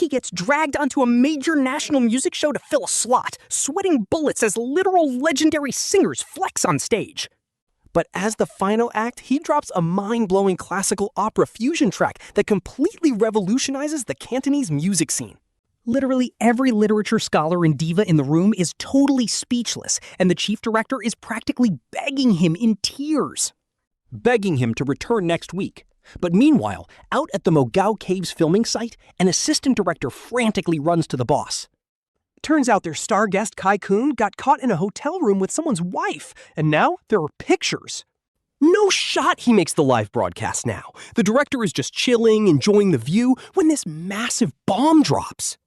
he gets dragged onto a major national music show to fill a slot, sweating bullets as literal legendary singers flex on stage. But as the final act, he drops a mind-blowing classical opera fusion track that completely revolutionizes the Cantonese music scene. Literally every literature scholar and diva in the room is totally speechless, and the chief director is practically begging him in tears. Begging him to return next week. But meanwhile, out at the Mogao Caves filming site, an assistant director frantically runs to the boss. Turns out their star guest Cai Kun got caught in a hotel room with someone's wife, and now there are pictures. No shot he makes the live broadcast now. The director is just chilling, enjoying the view, when this massive bomb drops.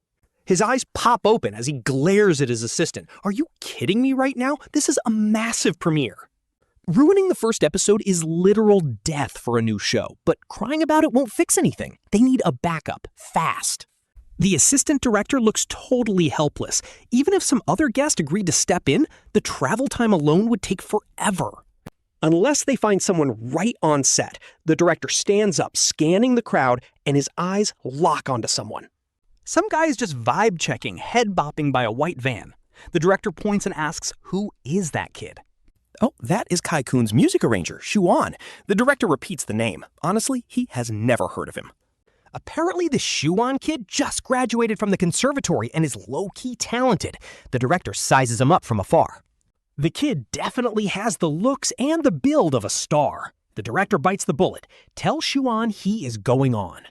His eyes pop open as he glares at his assistant. Are you kidding me right now? This is a massive premiere. Ruining the first episode is literal death for a new show, but crying about it won't fix anything. They need a backup, fast. The assistant director looks totally helpless. Even if some other guest agreed to step in, the travel time alone would take forever. Unless they find someone right on set, the director stands up, scanning the crowd, and his eyes lock onto someone. Some guy is just vibe-checking, head-bopping by a white van. The director points and asks, who is that kid? Oh, that is Cai Kun's music arranger, Yuan. The director repeats the name. Honestly, he has never heard of him. Apparently, the Yuan kid just graduated from the conservatory and is low-key talented. The director sizes him up from afar. The kid definitely has the looks and the build of a star. The director bites the bullet. Tells Yuan he is going on.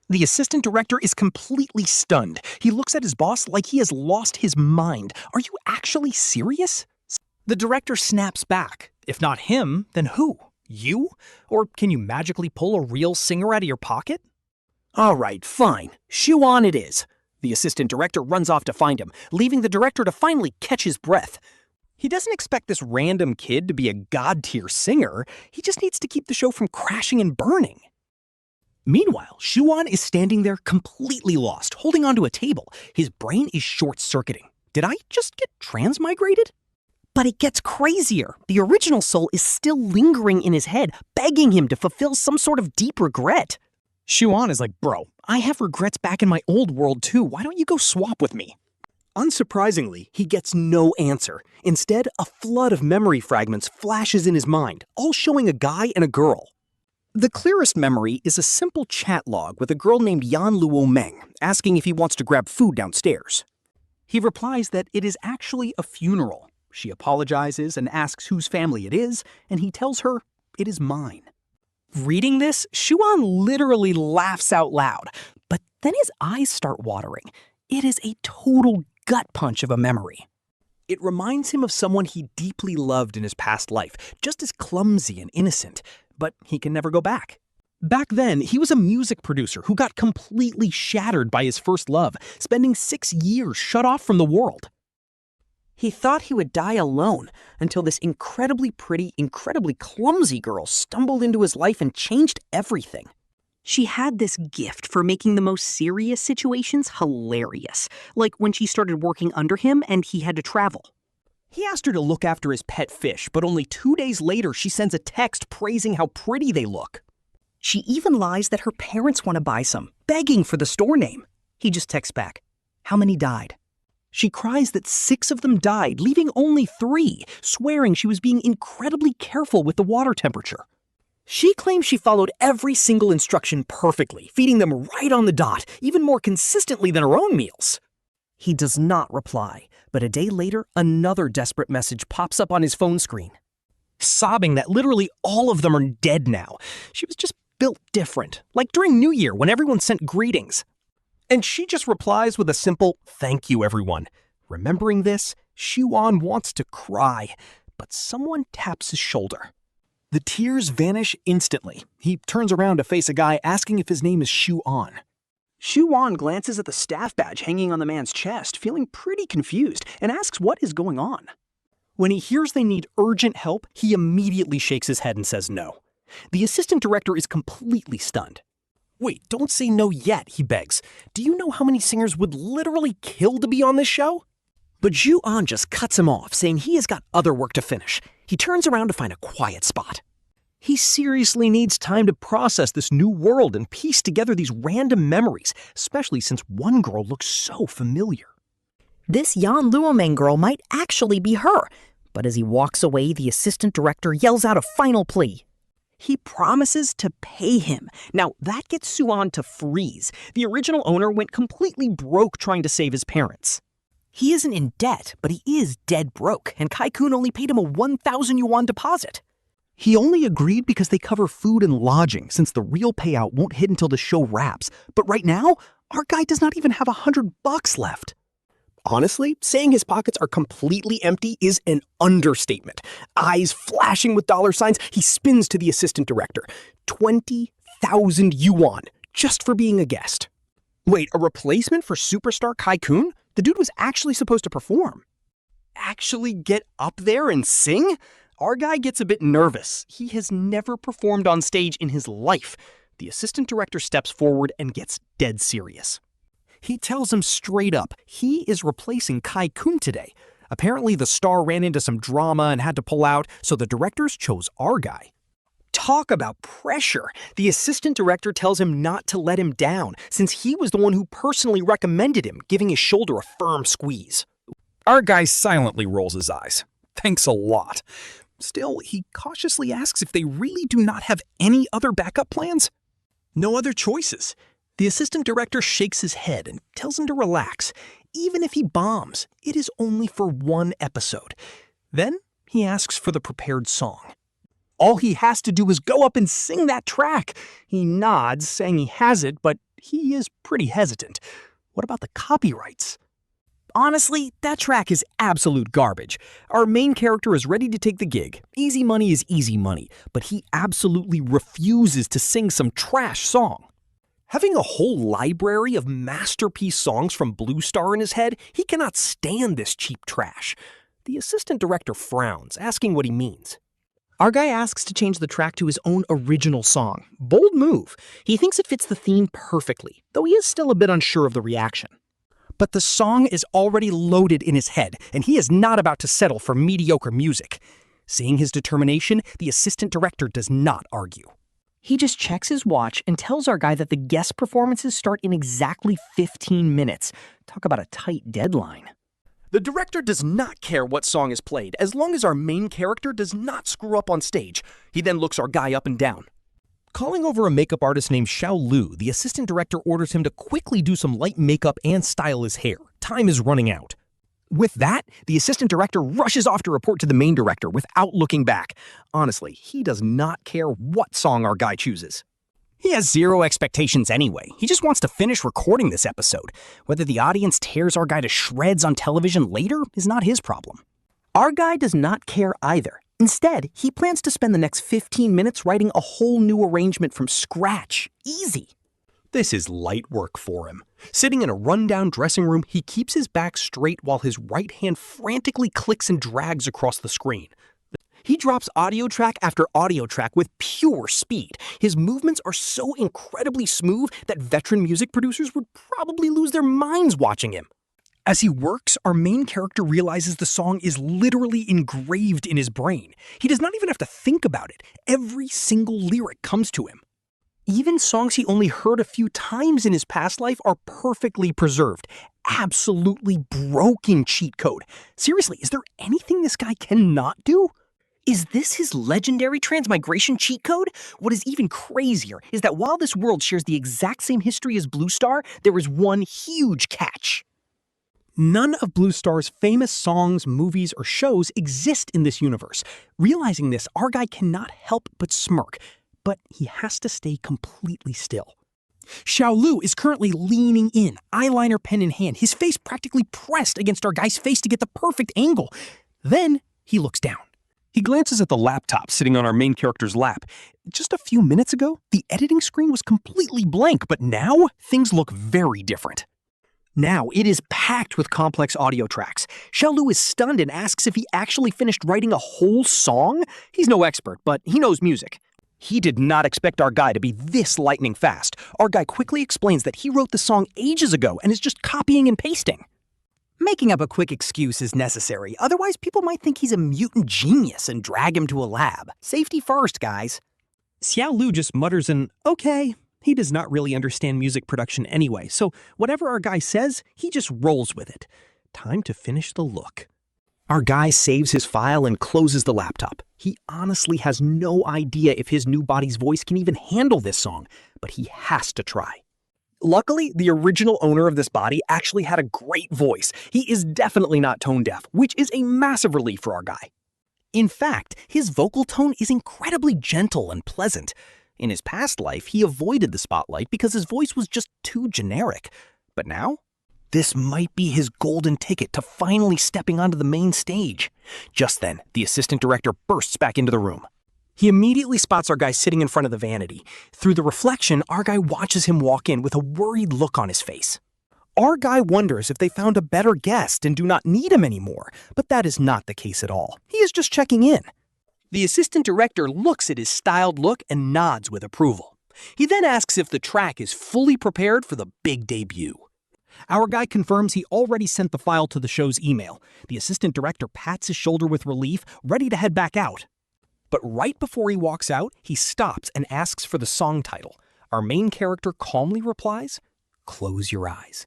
The assistant director is completely stunned. He looks at his boss like he has lost his mind. Are you actually serious? The director snaps back. If not him, then who? You? Or can you magically pull a real singer out of your pocket? All right, fine. Yuan it is. The assistant director runs off to find him, leaving the director to finally catch his breath. He doesn't expect this random kid to be a god-tier singer. He just needs to keep the show from crashing and burning. Meanwhile, Yuan is standing there completely lost, holding onto a table. His brain is short-circuiting. Did I just get transmigrated? But it gets crazier. The original soul is still lingering in his head, begging him to fulfill some sort of deep regret. Yuan is like, bro, I have regrets back in my old world too. Why don't you go swap with me? Unsurprisingly, he gets no answer. Instead, a flood of memory fragments flashes in his mind, all showing a guy and a girl. The clearest memory is a simple chat log with a girl named Yan Luomeng asking if he wants to grab food downstairs. He replies that it is actually a funeral. She apologizes and asks whose family it is, and he tells her it is mine. Reading this, Yuan literally laughs out loud, but then his eyes start watering. It is a total gut punch of a memory. It reminds him of someone he deeply loved in his past life, just as clumsy and innocent, but he can never go back. Back then, he was a music producer who got completely shattered by his first love, spending 6 years shut off from the world. He thought he would die alone until this incredibly pretty, incredibly clumsy girl stumbled into his life and changed everything. She had this gift for making the most serious situations hilarious, like when she started working under him and he had to travel. He asked her to look after his pet fish, but only 2 days later she sends a text praising how pretty they look. She even lies that her parents want to buy some, begging for the store name. He just texts back, "How many died?" She cries that 6 of them died, leaving only 3, swearing she was being incredibly careful with the water temperature. She claims she followed every single instruction perfectly, feeding them right on the dot, even more consistently than her own meals. He does not reply, but a day later, another desperate message pops up on his phone screen. Sobbing that literally all of them are dead now. She was just built different, like during New Year when everyone sent greetings. And she just replies with a simple, "Thank you, everyone." Remembering this, Yuan wants to cry, but someone taps his shoulder. The tears vanish instantly. He turns around to face a guy asking if his name is Yuan. Yuan glances at the staff badge hanging on the man's chest, feeling pretty confused, and asks what is going on. When he hears they need urgent help, he immediately shakes his head and says no. The assistant director is completely stunned. "Wait, don't say no yet," he begs. "Do you know how many singers would literally kill to be on this show?" But Yuan just cuts him off, saying he has got other work to finish. He turns around to find a quiet spot. He seriously needs time to process this new world and piece together these random memories, especially since one girl looks so familiar. This Yan Luomeng girl might actually be her, but as he walks away, the assistant director yells out a final plea. He promises to pay him. Now, that gets Yuan to freeze. The original owner went completely broke trying to save his parents. He isn't in debt, but he is dead broke, and Cai Kun only paid him a 1,000 yuan deposit. He only agreed because they cover food and lodging, since the real payout won't hit until the show wraps. But right now, our guy does not even have $100 left. Honestly, saying his pockets are completely empty is an understatement. Eyes flashing with dollar signs, he spins to the assistant director. 20,000 yuan, just for being a guest. Wait, a replacement for superstar Cai Kun? The dude was actually supposed to perform. Actually get up there and sing? Our guy gets a bit nervous. He has never performed on stage in his life. The assistant director steps forward and gets dead serious. He tells him straight up he is replacing Cai Kun today. Apparently the star ran into some drama and had to pull out, so the directors chose our guy. Talk about pressure. The assistant director tells him not to let him down, since he was the one who personally recommended him, giving his shoulder a firm squeeze. Our guy silently rolls his eyes. Thanks a lot. Still, he cautiously asks if they really do not have any other backup plans. No other choices. The assistant director shakes his head and tells him to relax. Even if he bombs, it is only for one episode. Then he asks for the prepared song. All he has to do is go up and sing that track. He nods, saying he has it, but he is pretty hesitant. What about the copyrights? Honestly, that track is absolute garbage. Our main character is ready to take the gig. Easy money is easy money, but he absolutely refuses to sing some trash song. Having a whole library of masterpiece songs from Blue Star in his head, he cannot stand this cheap trash. The assistant director frowns, asking what he means. Our guy asks to change the track to his own original song. Bold move. He thinks it fits the theme perfectly, though he is still a bit unsure of the reaction. But the song is already loaded in his head, and he is not about to settle for mediocre music. Seeing his determination, the assistant director does not argue. He just checks his watch and tells our guy that the guest performances start in exactly 15 minutes. Talk about a tight deadline. The director does not care what song is played, as long as our main character does not screw up on stage. He then looks our guy up and down. Calling over a makeup artist named Xiao Lu, the assistant director orders him to quickly do some light makeup and style his hair. Time is running out. With that, the assistant director rushes off to report to the main director without looking back. Honestly, he does not care what song our guy chooses. He has zero expectations anyway. He just wants to finish recording this episode. Whether the audience tears our guy to shreds on television later is not his problem. Our guy does not care either. Instead, he plans to spend the next 15 minutes writing a whole new arrangement from scratch. Easy. This is light work for him. Sitting in a rundown dressing room, he keeps his back straight while his right hand frantically clicks and drags across the screen. He drops audio track after audio track with pure speed. His movements are so incredibly smooth that veteran music producers would probably lose their minds watching him. As he works, our main character realizes the song is literally engraved in his brain. He does not even have to think about it. Every single lyric comes to him. Even songs he only heard a few times in his past life are perfectly preserved. Absolutely broken cheat code. Seriously, is there anything this guy cannot do? Is this his legendary transmigration cheat code? What is even crazier is that while this world shares the exact same history as Blue Star, there is one huge catch. None of Blue Star's famous songs, movies, or shows exist in this universe. Realizing this, our guy cannot help but smirk, but he has to stay completely still. Xiao Lu is currently leaning in, eyeliner pen in hand, his face practically pressed against our guy's face to get the perfect angle. Then he looks down. He glances at the laptop sitting on our main character's lap. Just a few minutes ago, the editing screen was completely blank, but now things look very different. Now it is packed with complex audio tracks. Xiao Lu is stunned and asks if he actually finished writing a whole song. He's no expert, but he knows music. He did not expect our guy to be this lightning fast. Our guy quickly explains that he wrote the song ages ago and is just copying and pasting. Making up a quick excuse is necessary, otherwise people might think he's a mutant genius and drag him to a lab. Safety first, guys. Xiao Lu just mutters an okay. He does not really understand music production anyway, so whatever our guy says, he just rolls with it. Time to finish the look. Our guy saves his file and closes the laptop. He honestly has no idea if his new body's voice can even handle this song, but he has to try. Luckily, the original owner of this body actually had a great voice. He is definitely not tone deaf, which is a massive relief for our guy. In fact, his vocal tone is incredibly gentle and pleasant. In his past life, he avoided the spotlight because his voice was just too generic. But now, this might be his golden ticket to finally stepping onto the main stage. Just then, the assistant director bursts back into the room. He immediately spots our guy sitting in front of the vanity. Through the reflection, our guy watches him walk in with a worried look on his face. Our guy wonders if they found a better guest and do not need him anymore, but that is not the case at all. He is just checking in. The assistant director looks at his styled look and nods with approval. He then asks if the track is fully prepared for the big debut. Our guy confirms he already sent the file to the show's email. The assistant director pats his shoulder with relief, ready to head back out. But right before he walks out, he stops and asks for the song title. Our main character calmly replies, "Close your eyes."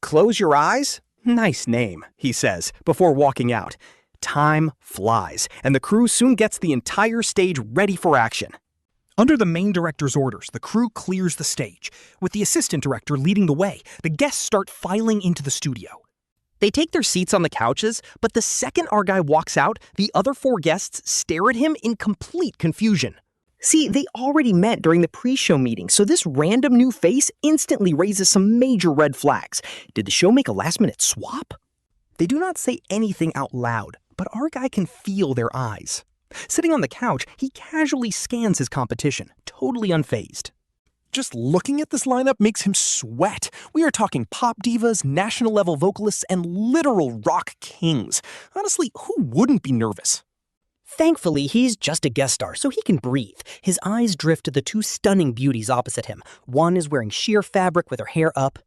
"Close your eyes? Nice name," he says, before walking out. Time flies, and the crew soon gets the entire stage ready for action. Under the main director's orders, the crew clears the stage. With the assistant director leading the way, the guests start filing into the studio. They take their seats on the couches, but the second our guy walks out, the other 4 guests stare at him in complete confusion. See, they already met during the pre-show meeting, so this random new face instantly raises some major red flags. Did the show make a last-minute swap? They do not say anything out loud, but our guy can feel their eyes. Sitting on the couch, he casually scans his competition, totally unfazed. Just looking at this lineup makes him sweat. We are talking pop divas, national-level vocalists, and literal rock kings. Honestly, who wouldn't be nervous? Thankfully, he's just a guest star, so he can breathe. His eyes drift to the 2 stunning beauties opposite him. One is wearing sheer fabric with her hair up.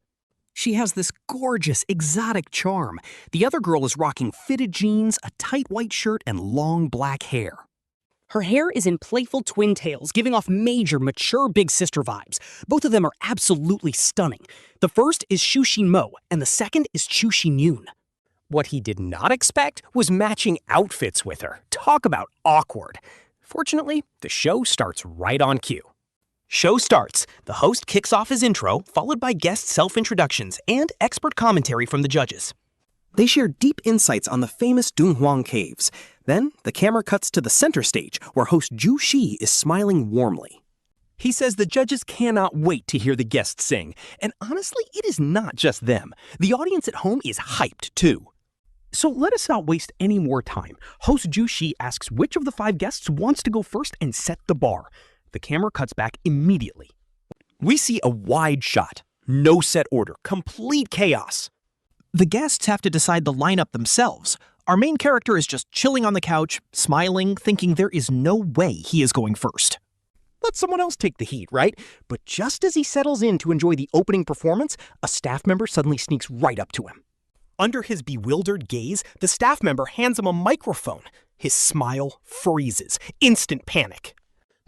She has this gorgeous, exotic charm. The other girl is rocking fitted jeans, a tight white shirt, and long black hair. Her hair is in playful twin tails, giving off major, mature big sister vibes. Both of them are absolutely stunning. The first is Zhu Shi and the second is Chu Shi Yoon. What he did not expect was matching outfits with her. Talk about awkward. Fortunately, the show starts right on cue. Show starts. The host kicks off his intro, followed by guest self-introductions and expert commentary from the judges. They share deep insights on the famous Dunhuang caves. Then, the camera cuts to the center stage, where host Zhu Shi is smiling warmly. He says the judges cannot wait to hear the guests sing, and honestly, it is not just them. The audience at home is hyped, too. So let us not waste any more time. Host Zhu Shi asks which of the 5 guests wants to go first and set the bar. The camera cuts back immediately. We see a wide shot. No set order. Complete chaos. The guests have to decide the lineup themselves. Our main character is just chilling on the couch, smiling, thinking there is no way he is going first. Let someone else take the heat, right? But just as he settles in to enjoy the opening performance, a staff member suddenly sneaks right up to him. Under his bewildered gaze, the staff member hands him a microphone. His smile freezes. Instant panic.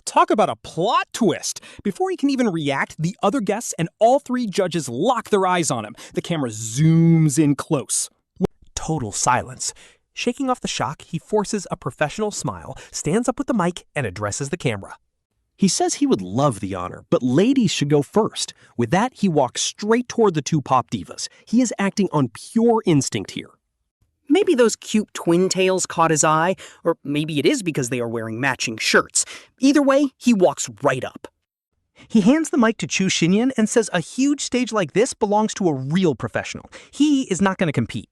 Talk about a plot twist! Before he can even react, the other guests and all 3 judges lock their eyes on him. The camera zooms in close. Total silence. Shaking off the shock, he forces a professional smile, stands up with the mic, and addresses the camera. He says he would love the honor, but ladies should go first. With that, he walks straight toward the 2 pop divas. He is acting on pure instinct here. Maybe those cute twin tails caught his eye, or maybe it is because they are wearing matching shirts. Either way, he walks right up. He hands the mic to Chu Xinyan and says a huge stage like this belongs to a real professional. He is not going to compete.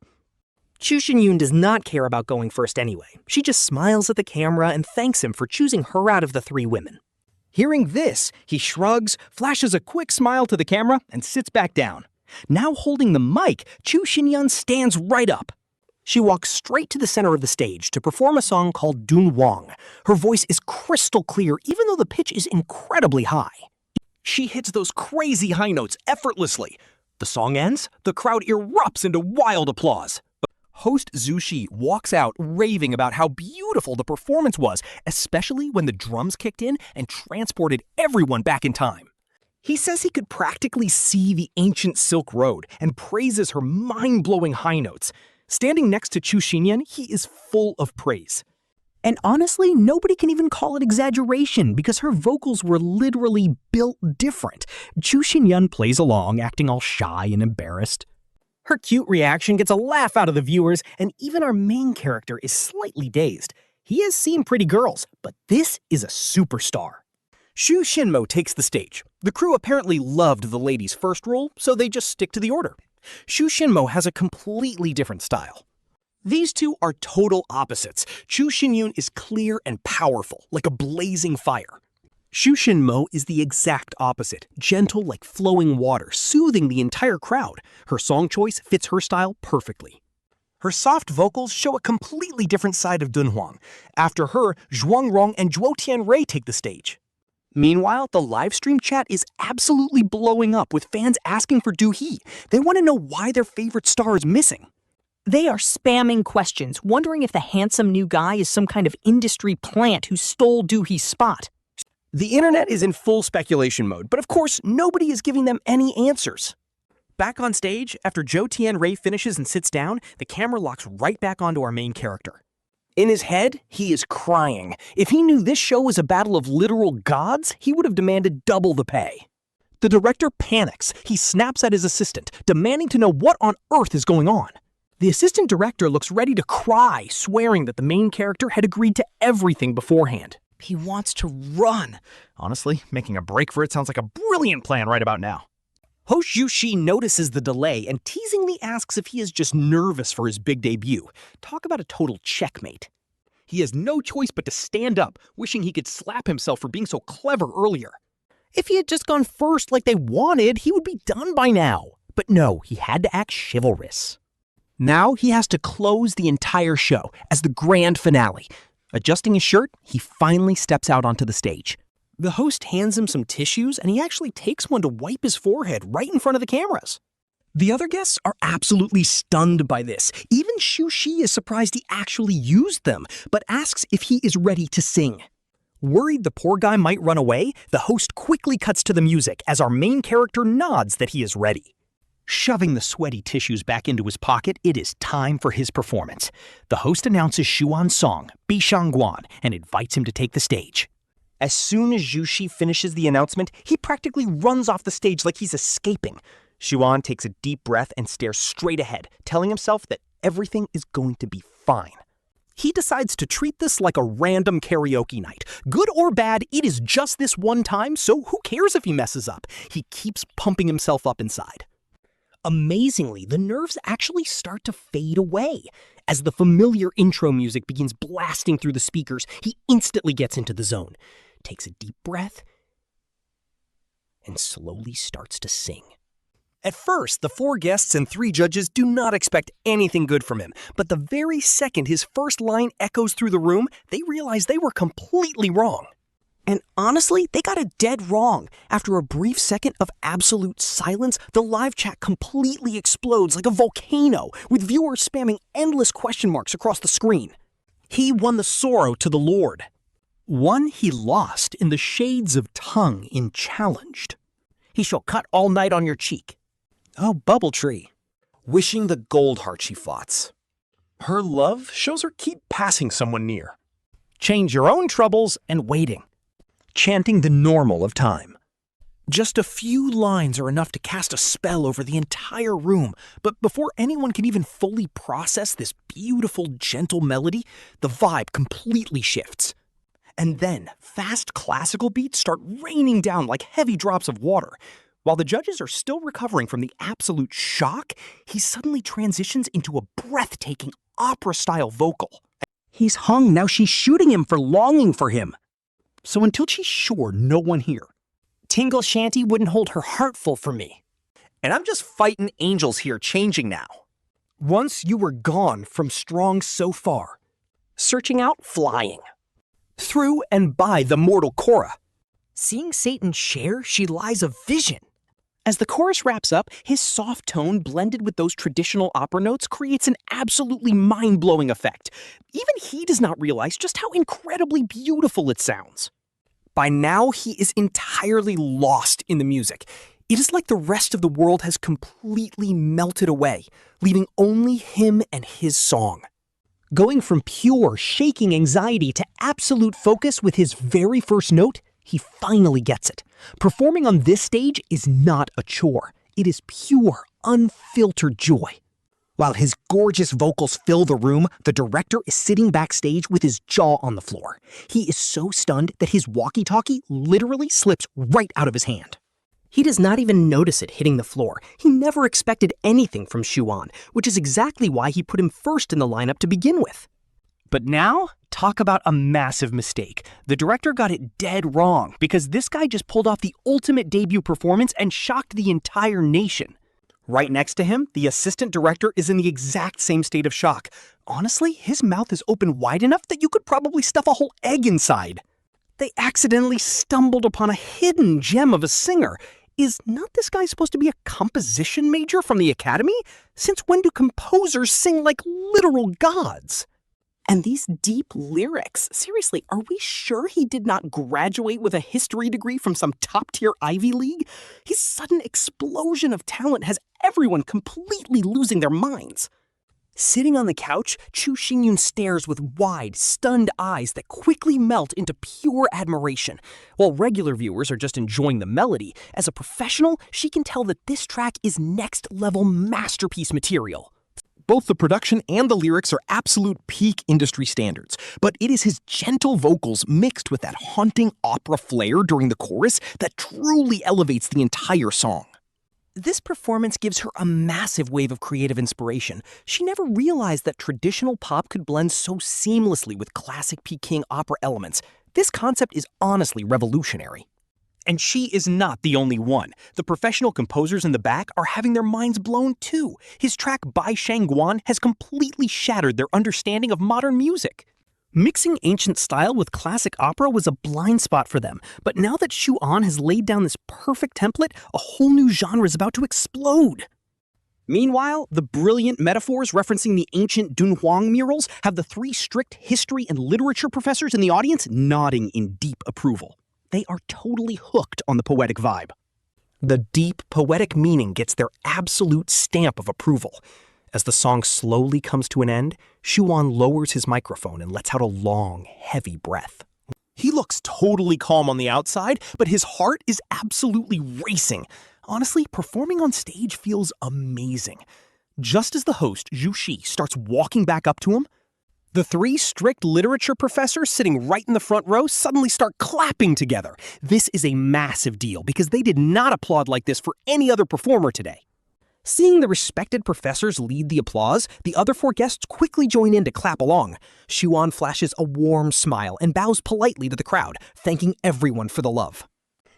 Chu Xinyan does not care about going first anyway. She just smiles at the camera and thanks him for choosing her out of the 3 women. Hearing this, he shrugs, flashes a quick smile to the camera, and sits back down. Now holding the mic, Chu Xinyan stands right up. She walks straight to the center of the stage to perform a song called Dunhuang. Her voice is crystal clear, even though the pitch is incredibly high. She hits those crazy high notes effortlessly. The song ends, the crowd erupts into wild applause. Host Zhu Shi walks out raving about how beautiful the performance was, especially when the drums kicked in and transported everyone back in time. He says he could practically see the ancient Silk Road and praises her mind-blowing high notes. Standing next to Chu Xinyan, he is full of praise. And honestly, nobody can even call it exaggeration because her vocals were literally built different. Chu Xinyan plays along, acting all shy and embarrassed. Her cute reaction gets a laugh out of the viewers, and even our main character is slightly dazed. He has seen pretty girls, but this is a superstar. Xu Xinmo takes the stage. The crew apparently loved the lady's first role, so they just stick to the order. Xu Xinmo has a completely different style. These two are total opposites. Chu Xinyun is clear and powerful, like a blazing fire. Xu Xinmo is the exact opposite, gentle like flowing water, soothing the entire crowd. Her song choice fits her style perfectly. Her soft vocals show a completely different side of Dunhuang. After her, Zhuang Rong and Zhuo Tianrui take the stage. Meanwhile, the livestream chat is absolutely blowing up with fans asking for Du He. They want to know why their favorite star is missing. They are spamming questions, wondering if the handsome new guy is some kind of industry plant who stole Du He's spot. The internet is in full speculation mode, but of course, nobody is giving them any answers. Back on stage, after Zhou Tianrui finishes and sits down, the camera locks right back onto our main character. In his head, he is crying. If he knew this show was a battle of literal gods, he would have demanded double the pay. The director panics. He snaps at his assistant, demanding to know what on earth is going on. The assistant director looks ready to cry, swearing that the main character had agreed to everything beforehand. He wants to run. Honestly, making a break for it sounds like a brilliant plan right about now. Ho Zhu Shi notices the delay and teasingly asks if he is just nervous for his big debut. Talk about a total checkmate. He has no choice but to stand up, wishing he could slap himself for being so clever earlier. If he had just gone first like they wanted, he would be done by now. But no, he had to act chivalrous. Now he has to close the entire show as the grand finale. Adjusting his shirt, he finally steps out onto the stage. The host hands him some tissues, and he actually takes one to wipe his forehead right in front of the cameras. The other guests are absolutely stunned by this. Even Zhu Shi is surprised he actually used them, but asks if he is ready to sing. Worried the poor guy might run away, the host quickly cuts to the music as our main character nods that he is ready. Shoving the sweaty tissues back into his pocket, it is time for his performance. The host announces Xuan's song, Bishang Guan, and invites him to take the stage. As soon as Zhu Shi finishes the announcement, he practically runs off the stage like he's escaping. Xuan takes a deep breath and stares straight ahead, telling himself that everything is going to be fine. He decides to treat this like a random karaoke night. Good or bad, it is just this one time, so who cares if he messes up? He keeps pumping himself up inside. Amazingly, the nerves actually start to fade away. As the familiar intro music begins blasting through the speakers, he instantly gets into the zone, takes a deep breath, and slowly starts to sing. At first, the 4 guests and 3 judges do not expect anything good from him, but the very second his first line echoes through the room, they realize they were completely wrong. And honestly, they got it dead wrong. After a brief second of absolute silence, the live chat completely explodes like a volcano, with viewers spamming endless question marks across the screen. He won the sorrow to the Lord. One he lost in the shades of tongue in challenged. He shall cut all night on your cheek. Oh, Bubble Tree. Wishing the gold heart she foughts. Her love shows her keep passing someone near. Change your own troubles and waiting. Chanting the normal of time. Just a few lines are enough to cast a spell over the entire room, but before anyone can even fully process this beautiful, gentle melody, the vibe completely shifts. And then, fast classical beats start raining down like heavy drops of water. While the judges are still recovering from the absolute shock, he suddenly transitions into a breathtaking opera-style vocal. He's hung, now she's shooting him for longing for him. So until she's sure no one here, Tingle Shanty wouldn't hold her heart full for me. And I'm just fighting angels here, changing now. Once you were gone from strong so far, searching out flying. Through and by the mortal Korra. Seeing Satan share, she lies a vision. As the chorus wraps up, his soft tone blended with those traditional opera notes creates an absolutely mind-blowing effect. Even he does not realize just how incredibly beautiful it sounds. By now, he is entirely lost in the music. It is like the rest of the world has completely melted away, leaving only him and his song. Going from pure, shaking anxiety to absolute focus with his very first note, he finally gets it. Performing on this stage is not a chore. It is pure, unfiltered joy. While his gorgeous vocals fill the room, the director is sitting backstage with his jaw on the floor. He is so stunned that his walkie-talkie literally slips right out of his hand. He does not even notice it hitting the floor. He never expected anything from Yuan, which is exactly why he put him first in the lineup to begin with. But now, talk about a massive mistake. The director got it dead wrong because this guy just pulled off the ultimate debut performance and shocked the entire nation. Right next to him, the assistant director is in the exact same state of shock. Honestly, his mouth is open wide enough that you could probably stuff a whole egg inside. They accidentally stumbled upon a hidden gem of a singer. Is not this guy supposed to be a composition major from the academy? Since when do composers sing like literal gods? And these deep lyrics, seriously, are we sure he did not graduate with a history degree from some top-tier Ivy League? His sudden explosion of talent has everyone completely losing their minds. Sitting on the couch, Chu Xingyun stares with wide, stunned eyes that quickly melt into pure admiration. While regular viewers are just enjoying the melody, as a professional, she can tell that this track is next-level masterpiece material. Both the production and the lyrics are absolute peak industry standards, but it is his gentle vocals mixed with that haunting opera flair during the chorus that truly elevates the entire song. This performance gives her a massive wave of creative inspiration. She never realized that traditional pop could blend so seamlessly with classic Peking opera elements. This concept is honestly revolutionary. And she is not the only one. The professional composers in the back are having their minds blown too. His track Bai Shangguan has completely shattered their understanding of modern music. Mixing ancient style with classic opera was a blind spot for them, but now that Yuan has laid down this perfect template, a whole new genre is about to explode. Meanwhile, the brilliant metaphors referencing the ancient Dunhuang murals have the three strict history and literature professors in the audience nodding in deep approval. They are totally hooked on the poetic vibe. The deep, poetic meaning gets their absolute stamp of approval. As the song slowly comes to an end, Yuan lowers his microphone and lets out a long, heavy breath. He looks totally calm on the outside, but his heart is absolutely racing. Honestly, performing on stage feels amazing. Just as the host, Zhu Shi, starts walking back up to him, the three strict literature professors sitting right in the front row suddenly start clapping together. This is a massive deal because they did not applaud like this for any other performer today. Seeing the respected professors lead the applause, the other four guests quickly join in to clap along. Yuan flashes a warm smile and bows politely to the crowd, thanking everyone for the love.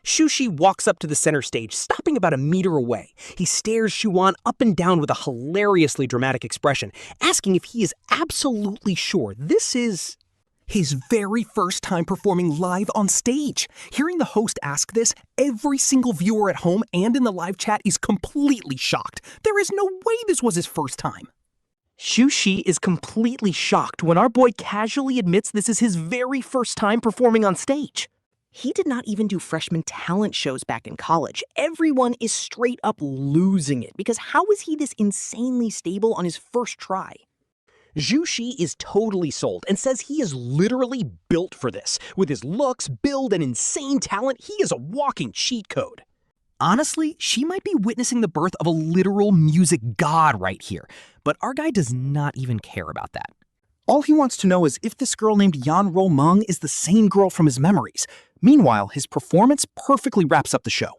Zhu Shi walks up to the center stage, stopping about a meter away. He stares Yuan up and down with a hilariously dramatic expression, asking if he is absolutely sure this is his very first time performing live on stage. Hearing the host ask this, every single viewer at home and in the live chat is completely shocked. There is no way this was his first time. Zhu Shi is completely shocked when our boy casually admits this is his very first time performing on stage. He did not even do freshman talent shows back in college. Everyone is straight up losing it because how is he this insanely stable on his first try? Zhu Shi is totally sold and says he is literally built for this. With his looks, build, and insane talent, he is a walking cheat code. Honestly, she might be witnessing the birth of a literal music god right here, but our guy does not even care about that. All he wants to know is if this girl named Yan Luomeng is the same girl from his memories. Meanwhile, his performance perfectly wraps up the show.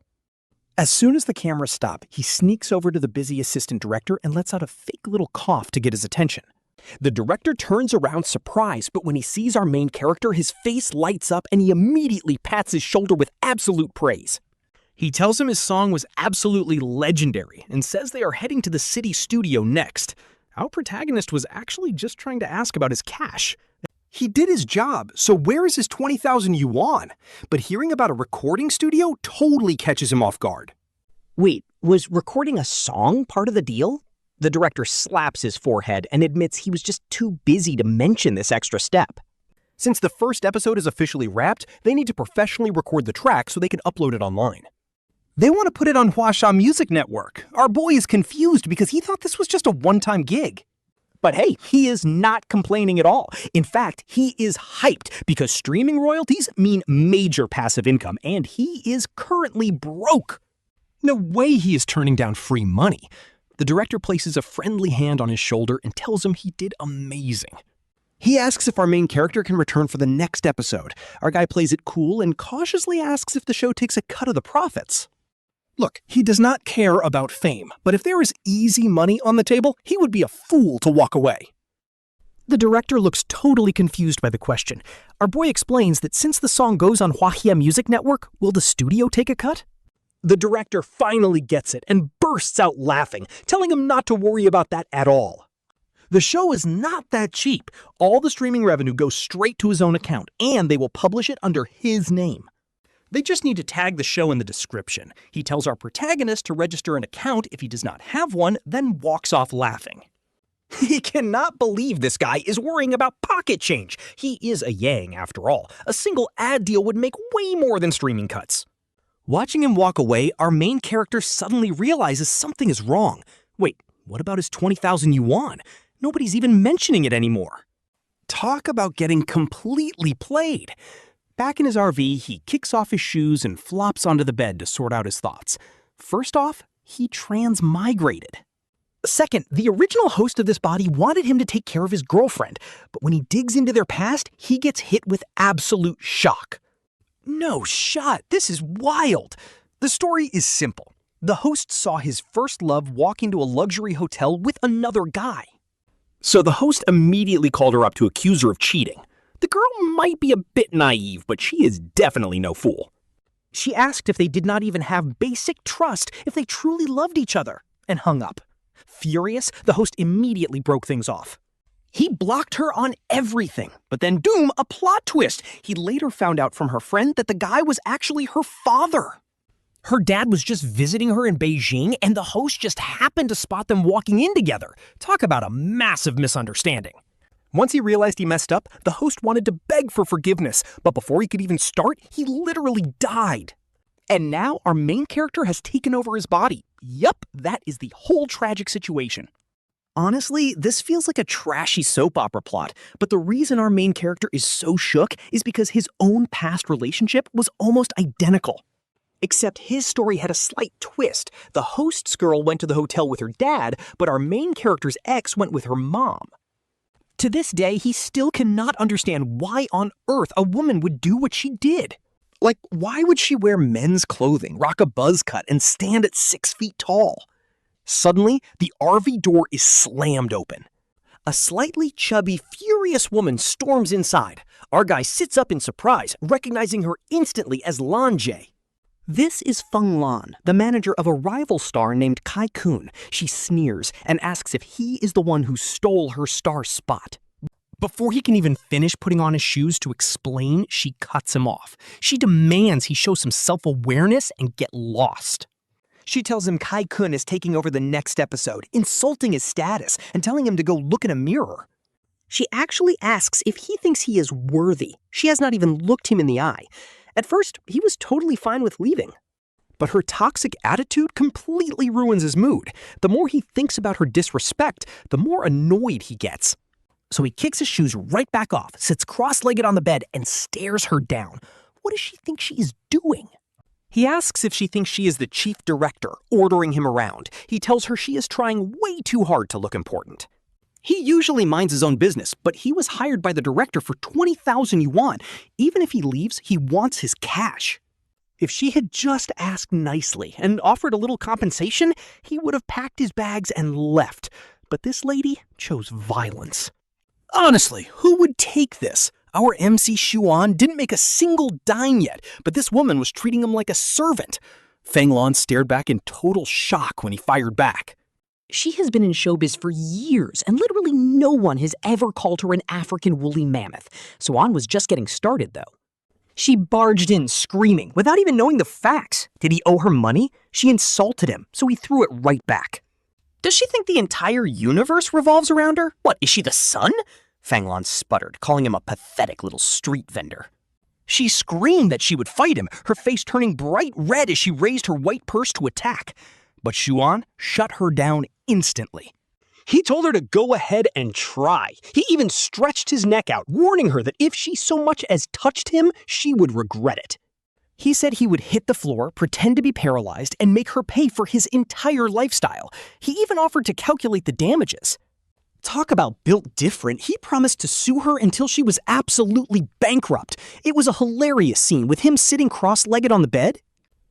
As soon as the cameras stop, he sneaks over to the busy assistant director and lets out a fake little cough to get his attention. The director turns around surprised, but when he sees our main character, his face lights up and he immediately pats his shoulder with absolute praise. He tells him his song was absolutely legendary and says they are heading to the city studio next. Our protagonist was actually just trying to ask about his cash. He did his job, so where is his 20,000 yuan? But hearing about a recording studio totally catches him off guard. Wait, was recording a song part of the deal? The director slaps his forehead and admits he was just too busy to mention this extra step. Since the first episode is officially wrapped, they need to professionally record the track so they can upload it online. They want to put it on Huasha Music Network. Our boy is confused because he thought this was just a one-time gig. But hey, he is not complaining at all. In fact, he is hyped because streaming royalties mean major passive income, and he is currently broke. No way he is turning down free money. The director places a friendly hand on his shoulder and tells him he did amazing. He asks if our main character can return for the next episode. Our guy plays it cool and cautiously asks if the show takes a cut of the profits. Look, he does not care about fame, but if there is easy money on the table, he would be a fool to walk away. The director looks totally confused by the question. Our boy explains that since the song goes on Huahia Music Network, will the studio take a cut? The director finally gets it and bursts out laughing, telling him not to worry about that at all. The show is not that cheap. All the streaming revenue goes straight to his own account, and they will publish it under his name. They just need to tag the show in the description. He tells our protagonist to register an account if he does not have one, then walks off laughing. He cannot believe this guy is worrying about pocket change. He is a Yang, after all. A single ad deal would make way more than streaming cuts. Watching him walk away, our main character suddenly realizes something is wrong. Wait, what about his 20,000 yuan? Nobody's even mentioning it anymore. Talk about getting completely played. Back in his RV, he kicks off his shoes and flops onto the bed to sort out his thoughts. First off, he transmigrated. Second, the original host of this body wanted him to take care of his girlfriend, but when he digs into their past, he gets hit with absolute shock. No shot, this is wild. The story is simple. The host saw his first love walk into a luxury hotel with another guy. So the host immediately called her up to accuse her of cheating. The girl might be a bit naive, but she is definitely no fool. She asked if they did not even have basic trust, if they truly loved each other, and hung up. Furious, the host immediately broke things off. He blocked her on everything, but then boom, a plot twist. He later found out from her friend that the guy was actually her father. Her dad was just visiting her in Beijing, and the host just happened to spot them walking in together. Talk about a massive misunderstanding. Once he realized he messed up, the host wanted to beg for forgiveness, but before he could even start, he literally died. And now our main character has taken over his body. Yup, that is the whole tragic situation. Honestly, this feels like a trashy soap opera plot, but the reason our main character is so shook is because his own past relationship was almost identical. Except his story had a slight twist. The host's girl went to the hotel with her dad, but our main character's ex went with her mom. To this day, he still cannot understand why on earth a woman would do what she did. Like, why would she wear men's clothing, rock a buzz cut, and stand at 6 feet tall? Suddenly, the RV door is slammed open. A slightly chubby, furious woman storms inside. Our guy sits up in surprise, recognizing her instantly as Lan Jie. This is Feng Lan, the manager of a rival star named Cai Kun. She sneers and asks if he is the one who stole her star spot. Before he can even finish putting on his shoes to explain, she cuts him off. She demands he show some self-awareness and get lost. She tells him Cai Kun is taking over the next episode, insulting his status and telling him to go look in a mirror. She actually asks if he thinks he is worthy. She has not even looked him in the eye. At first, he was totally fine with leaving. But her toxic attitude completely ruins his mood. The more he thinks about her disrespect, the more annoyed he gets. So he kicks his shoes right back off, sits cross-legged on the bed, and stares her down. What does she think she is doing? He asks if she thinks she is the chief director, ordering him around. He tells her she is trying way too hard to look important. He usually minds his own business, but he was hired by the director for 20,000 yuan. Even if he leaves, he wants his cash. If she had just asked nicely and offered a little compensation, he would have packed his bags and left. But this lady chose violence. Honestly, who would take this? Our MC Xuan didn't make a single dime yet, but this woman was treating him like a servant. Feng Lan stared back in total shock when he fired back. She has been in showbiz for years, and literally no one has ever called her an African woolly mammoth. Xuan was just getting started, though. She barged in screaming, without even knowing the facts. Did he owe her money? She insulted him, so he threw it right back. Does she think the entire universe revolves around her? What, is she the sun? Fang Lan sputtered, calling him a pathetic little street vendor. She screamed that she would fight him, her face turning bright red as she raised her white purse to attack. But Yuan shut her down instantly. He told her to go ahead and try. He even stretched his neck out, warning her that if she so much as touched him, she would regret it. He said he would hit the floor, pretend to be paralyzed, and make her pay for his entire lifestyle. He even offered to calculate the damages. Talk about built different, he promised to sue her until she was absolutely bankrupt. It was a hilarious scene with him sitting cross-legged on the bed.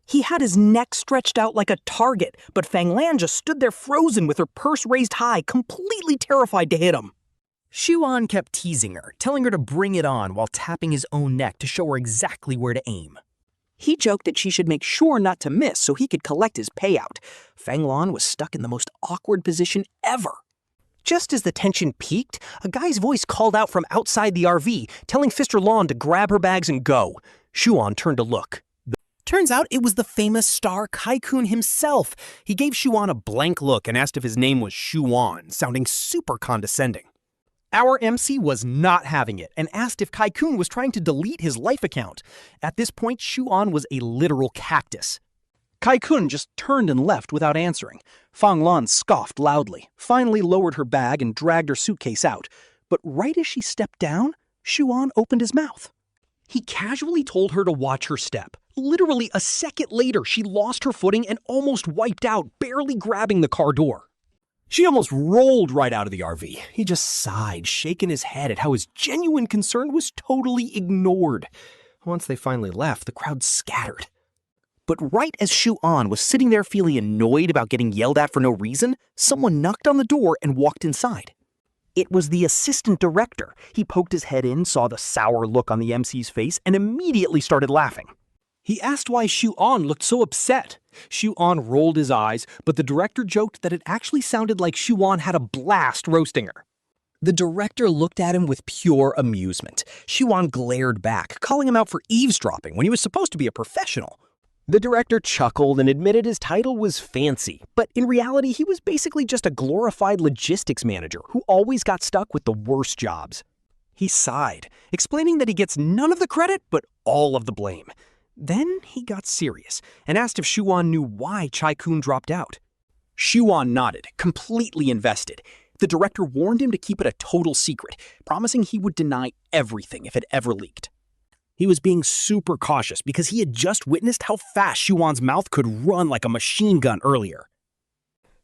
He had his neck stretched out like a target, but Fang Lan just stood there frozen with her purse raised high, completely terrified to hit him. Yuan kept teasing her, telling her to bring it on while tapping his own neck to show her exactly where to aim. He joked that she should make sure not to miss so he could collect his payout. Fang Lan was stuck in the most awkward position ever. Just as the tension peaked, a guy's voice called out from outside the RV, telling Mr. Lan to grab her bags and go. Yuan turned to look. Turns out it was the famous star Cai Kun himself. He gave Yuan a blank look and asked if his name was Yuan, sounding super condescending. Our MC was not having it and asked if Cai Kun was trying to delete his life account. At this point, Yuan was a literal cactus. Cai Kun just turned and left without answering. Fang Lan scoffed loudly, finally lowered her bag and dragged her suitcase out. But right as she stepped down, Yuan opened his mouth. He casually told her to watch her step. Literally a second later, she lost her footing and almost wiped out, barely grabbing the car door. She almost rolled right out of the RV. He just sighed, shaking his head at how his genuine concern was totally ignored. Once they finally left, the crowd scattered. But right as Yuan was sitting there feeling annoyed about getting yelled at for no reason, someone knocked on the door and walked inside. It was the assistant director. He poked his head in, saw the sour look on the MC's face, and immediately started laughing. He asked why Yuan looked so upset. Yuan rolled his eyes, but the director joked that it actually sounded like Yuan had a blast roasting her. The director looked at him with pure amusement. Yuan glared back, calling him out for eavesdropping when he was supposed to be a professional. The director chuckled and admitted his title was fancy, but in reality he was basically just a glorified logistics manager who always got stuck with the worst jobs. He sighed, explaining that he gets none of the credit but all of the blame. Then he got serious and asked if Yuan knew why Cai Kun dropped out. Yuan nodded, completely invested. The director warned him to keep it a total secret, promising he would deny everything if it ever leaked. He was being super cautious because he had just witnessed how fast Yuan's mouth could run like a machine gun earlier.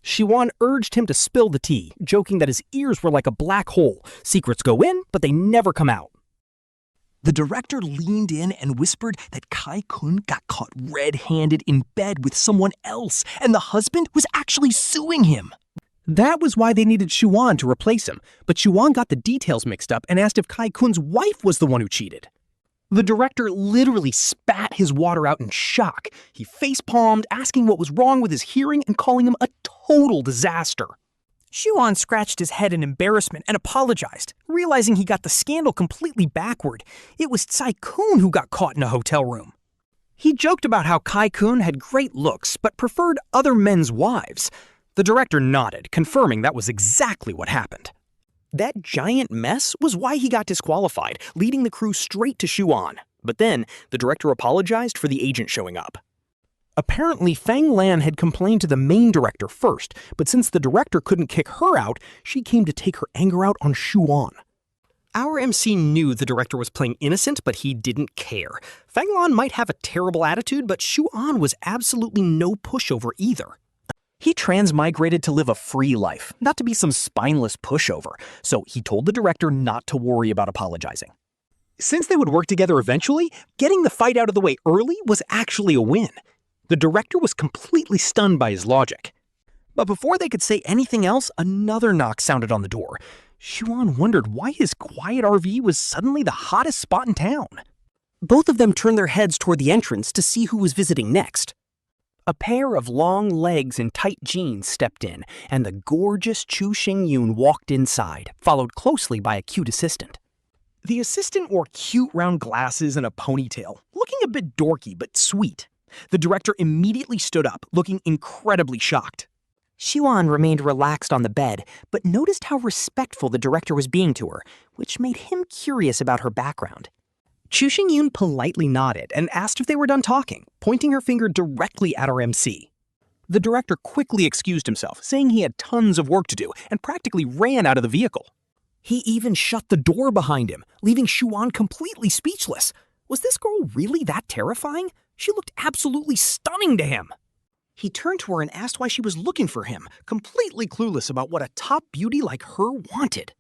Yuan urged him to spill the tea, joking that his ears were like a black hole. Secrets go in, but they never come out. The director leaned in and whispered that Cai Kun got caught red-handed in bed with someone else, and the husband was actually suing him. That was why they needed Yuan to replace him, but Yuan got the details mixed up and asked if Cai Kun's wife was the one who cheated. The director literally spat his water out in shock. He face-palmed, asking what was wrong with his hearing and calling him a total disaster. Yuan scratched his head in embarrassment and apologized, realizing he got the scandal completely backward. It was Cai Kun who got caught in a hotel room. He joked about how Cai Kun had great looks but preferred other men's wives. The director nodded, confirming that was exactly what happened. That giant mess was why he got disqualified, leading the crew straight to Yuan. But then, the director apologized for the agent showing up. Apparently, Fang Lan had complained to the main director first, but since the director couldn't kick her out, she came to take her anger out on Yuan. Our MC knew the director was playing innocent, but he didn't care. Fang Lan might have a terrible attitude, but Yuan was absolutely no pushover either. He transmigrated to live a free life, not to be some spineless pushover, so he told the director not to worry about apologizing. Since they would work together eventually, getting the fight out of the way early was actually a win. The director was completely stunned by his logic. But before they could say anything else, another knock sounded on the door. Yuan wondered why his quiet RV was suddenly the hottest spot in town. Both of them turned their heads toward the entrance to see who was visiting next. A pair of long legs and tight jeans stepped in, and the gorgeous Zhu Shi walked inside, followed closely by a cute assistant. The assistant wore cute round glasses and a ponytail, looking a bit dorky but sweet. The director immediately stood up, looking incredibly shocked. Yuan remained relaxed on the bed, but noticed how respectful the director was being to her, which made him curious about her background. Zhu Shi politely nodded and asked if they were done talking, pointing her finger directly at our MC. The director quickly excused himself, saying he had tons of work to do, and practically ran out of the vehicle. He even shut the door behind him, leaving Yuan completely speechless. Was this girl really that terrifying? She looked absolutely stunning to him. He turned to her and asked why she was looking for him, completely clueless about what a top beauty like her wanted.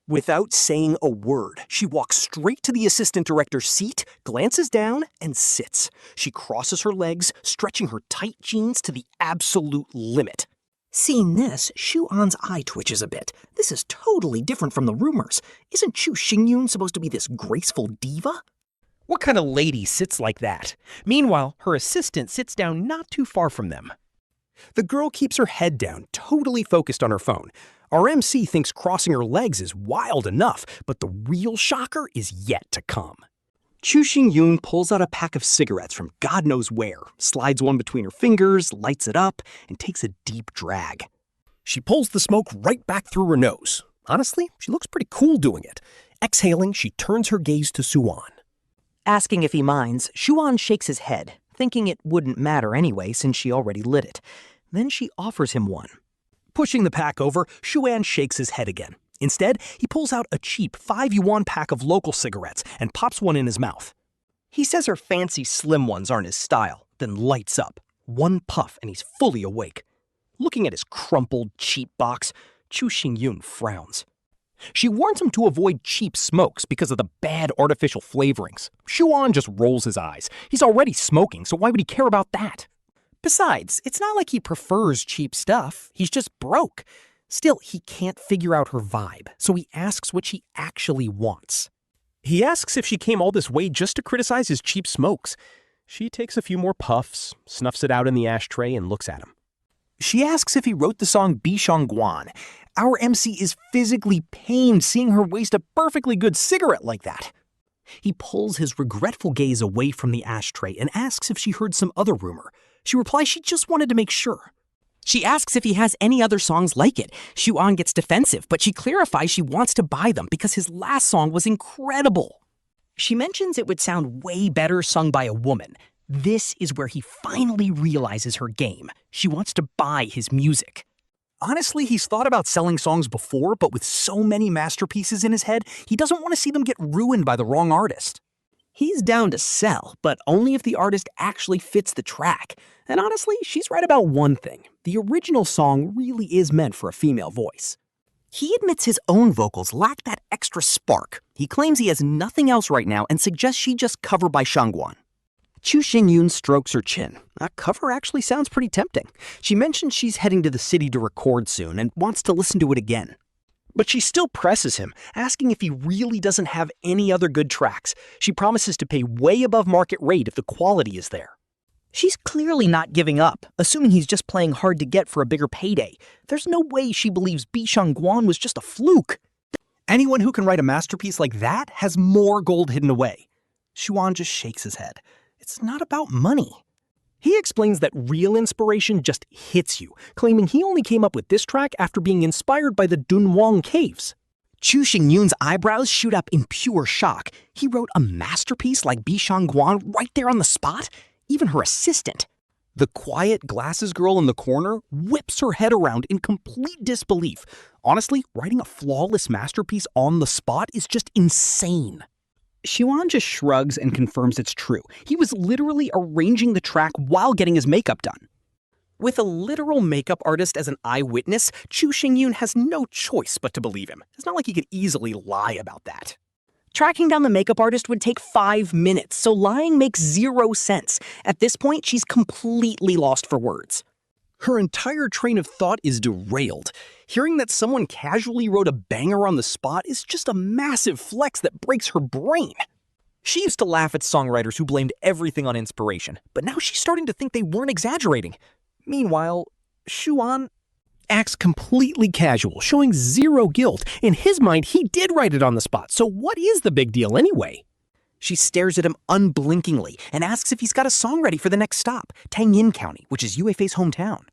Without saying a word, she walks straight to the assistant director's seat, glances down, and sits. She crosses her legs, stretching her tight jeans to the absolute limit. Seeing this, Yuan's eye twitches a bit. This is totally different from the rumors. Isn't Zhu Shi supposed to be this graceful diva? What kind of lady sits like that? Meanwhile, her assistant sits down not too far from them. The girl keeps her head down, totally focused on her phone. Our MC thinks crossing her legs is wild enough, but the real shocker is yet to come. Zhu Xingyun pulls out a pack of cigarettes from God knows where, slides one between her fingers, lights it up, and takes a deep drag. She pulls the smoke right back through her nose. Honestly, she looks pretty cool doing it. Exhaling, she turns her gaze to Suan. Asking if he minds, Yuan shakes his head, thinking it wouldn't matter anyway since she already lit it. Then she offers him one. Pushing the pack over, Xuan shakes his head again. Instead, he pulls out a cheap 5 yuan pack of local cigarettes and pops one in his mouth. He says her fancy slim ones aren't his style, then lights up. One puff and he's fully awake. Looking at his crumpled, cheap box, Zhu Xingyun frowns. She warns him to avoid cheap smokes because of the bad artificial flavorings. Xuan just rolls his eyes. He's already smoking, so why would he care about that? Besides, it's not like he prefers cheap stuff. He's just broke. Still, he can't figure out her vibe, so he asks what she actually wants. He asks if she came all this way just to criticize his cheap smokes. She takes a few more puffs, snuffs it out in the ashtray, and looks at him. She asks if he wrote the song Bi Shang Guan. Our MC is physically pained seeing her waste a perfectly good cigarette like that. He pulls his regretful gaze away from the ashtray and asks if she heard some other rumor. She replies she just wanted to make sure. She asks if he has any other songs like it. Yuan gets defensive, but she clarifies she wants to buy them because his last song was incredible. She mentions it would sound way better sung by a woman. This is where he finally realizes her game. She wants to buy his music. Honestly, he's thought about selling songs before, but with so many masterpieces in his head, he doesn't want to see them get ruined by the wrong artist. He's down to sell, but only if the artist actually fits the track. And honestly, she's right about one thing. The original song really is meant for a female voice. He admits his own vocals lack that extra spark. He claims he has nothing else right now and suggests she just cover by Shangguan. Zhu Xingyun strokes her chin. That cover actually sounds pretty tempting. She mentions she's heading to the city to record soon and wants to listen to it again. But she still presses him, asking if he really doesn't have any other good tracks. She promises to pay way above market rate if the quality is there. She's clearly not giving up, assuming he's just playing hard to get for a bigger payday. There's no way she believes Bi Shang Guan was just a fluke. Anyone who can write a masterpiece like that has more gold hidden away. Xuan just shakes his head. It's not about money. He explains that real inspiration just hits you, claiming he only came up with this track after being inspired by the Dunhuang caves. Zhu Xingyun's eyebrows shoot up in pure shock. He wrote a masterpiece like Bi Shang Guan right there on the spot? Even her assistant. The quiet glasses girl in the corner whips her head around in complete disbelief. Honestly, writing a flawless masterpiece on the spot is just insane. Xuan just shrugs and confirms it's true. He was literally arranging the track while getting his makeup done. With a literal makeup artist as an eyewitness, Zhu Xingyun has no choice but to believe him. It's not like he could easily lie about that. Tracking down the makeup artist would take 5 minutes, so lying makes 0 sense. At this point, she's completely lost for words. Her entire train of thought is derailed. Hearing that someone casually wrote a banger on the spot is just a massive flex that breaks her brain. She used to laugh at songwriters who blamed everything on inspiration, but now she's starting to think they weren't exaggerating. Meanwhile, Xuan... acts completely casual, showing zero guilt. In his mind, he did write it on the spot, so what is the big deal anyway? She stares at him unblinkingly and asks if he's got a song ready for the next stop, Tang Yin County, which is Yue Fei's hometown.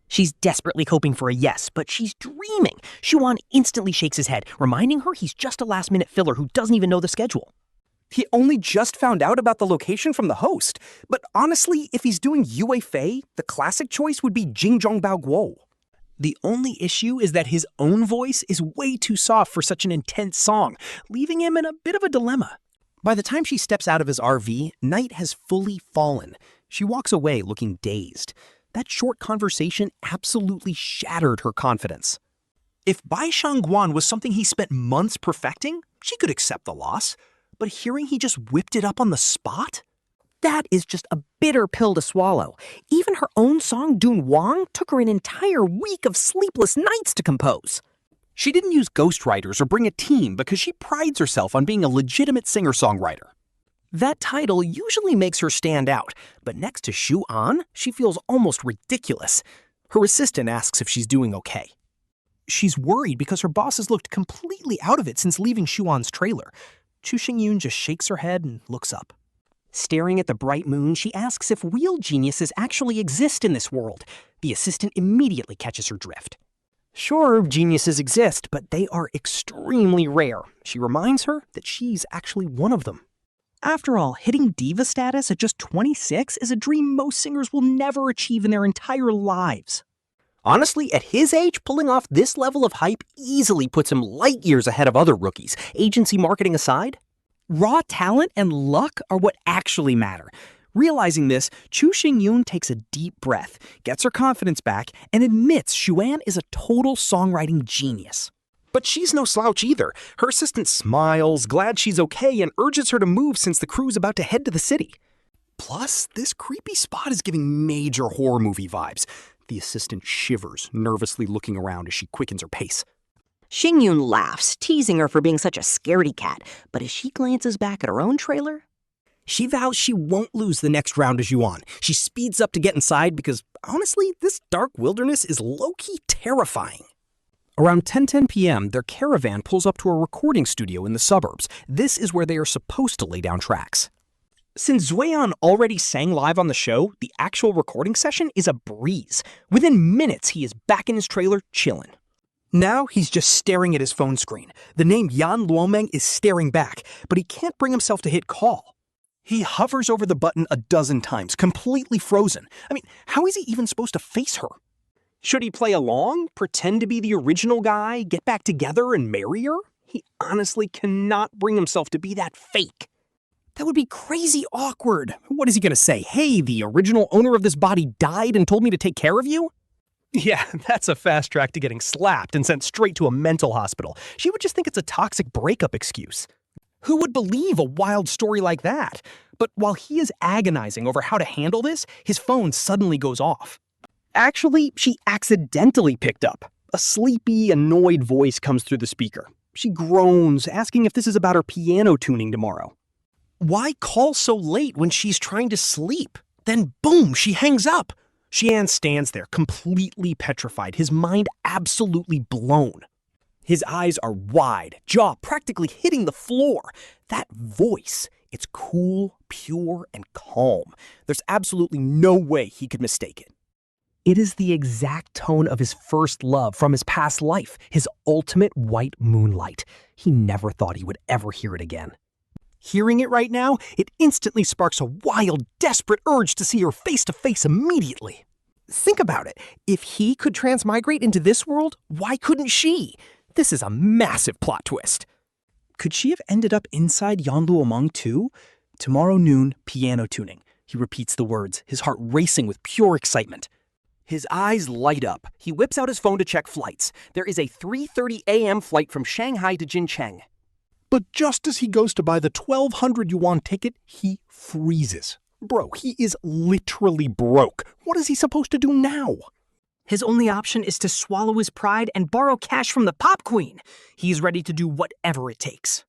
She's desperately hoping for a yes, but she's dreaming. Yuan instantly shakes his head, reminding her he's just a last-minute filler who doesn't even know the schedule. He only just found out about the location from the host. But honestly, if he's doing Yue Fei, the classic choice would be Jincheng Bao Guo. The only issue is that his own voice is way too soft for such an intense song, leaving him in a bit of a dilemma. By the time she steps out of his RV, night has fully fallen. She walks away looking dazed. That short conversation absolutely shattered her confidence. If Bai Shangguan was something he spent months perfecting, she could accept the loss. But hearing he just whipped it up on the spot? That is just a bitter pill to swallow. Even her own song, Dun Wang, took her an entire week of sleepless nights to compose. She didn't use ghostwriters or bring a team because she prides herself on being a legitimate singer-songwriter. That title usually makes her stand out, but next to Shu An, she feels almost ridiculous. Her assistant asks if she's doing okay. She's worried because her boss has looked completely out of it since leaving Shu An's trailer. Chu Xingyun just shakes her head and looks up. Staring at the bright moon, she asks if real geniuses actually exist in this world. The assistant immediately catches her drift. Sure, geniuses exist, but they are extremely rare. She reminds her that she's actually one of them. After all, hitting diva status at just 26 is a dream most singers will never achieve in their entire lives. Honestly, at his age, pulling off this level of hype easily puts him light years ahead of other rookies, agency marketing aside. Raw talent and luck are what actually matter. Realizing this, Chu Xingyun takes a deep breath, gets her confidence back, and admits Xuan is a total songwriting genius. But she's no slouch either. Her assistant smiles, glad she's okay, and urges her to move since the crew's about to head to the city. Plus, this creepy spot is giving major horror movie vibes. The assistant shivers, nervously looking around as she quickens her pace. Xingyun laughs, teasing her for being such a scaredy cat, but as she glances back at her own trailer, she vows she won't lose the next round as Yuan. She speeds up to get inside because, honestly, this dark wilderness is low-key terrifying. Around 10:10 p.m., their caravan pulls up to a recording studio in the suburbs. This is where they are supposed to lay down tracks. Since Zueyan already sang live on the show, the actual recording session is a breeze. Within minutes, he is back in his trailer, chillin'. Now he's just staring at his phone screen. The name Yan Luomeng is staring back, but he can't bring himself to hit call. He hovers over the button a dozen times, completely frozen. I mean, how is he even supposed to face her? Should he play along, pretend to be the original guy, get back together and marry her? He honestly cannot bring himself to be that fake. That would be crazy awkward. What is he going to say? Hey, the original owner of this body died and told me to take care of you? Yeah, that's a fast track to getting slapped and sent straight to a mental hospital. She would just think it's a toxic breakup excuse. Who would believe a wild story like that? But while he is agonizing over how to handle this, his phone suddenly goes off. Actually, she accidentally picked up. A sleepy, annoyed voice comes through the speaker. She groans, asking if this is about her piano tuning tomorrow. Why call so late when she's trying to sleep? Then boom, she hangs up. Xian stands there, completely petrified, his mind absolutely blown. His eyes are wide, jaw practically hitting the floor. That voice, it's cool, pure, and calm. There's absolutely no way he could mistake it. It is the exact tone of his first love from his past life, his ultimate white moonlight. He never thought he would ever hear it again. Hearing it right now, it instantly sparks a wild, desperate urge to see her face to face immediately. Think about it. If he could transmigrate into this world, why couldn't she? This is a massive plot twist. Could she have ended up inside Yan Luomeng too? Tomorrow noon, piano tuning. He repeats the words, his heart racing with pure excitement. His eyes light up. He whips out his phone to check flights. There is a 3:30 a.m. flight from Shanghai to Jincheng. But just as he goes to buy the 1,200 yuan ticket, he freezes. Bro, he is literally broke. What is he supposed to do now? His only option is to swallow his pride and borrow cash from the pop queen. He's ready to do whatever it takes.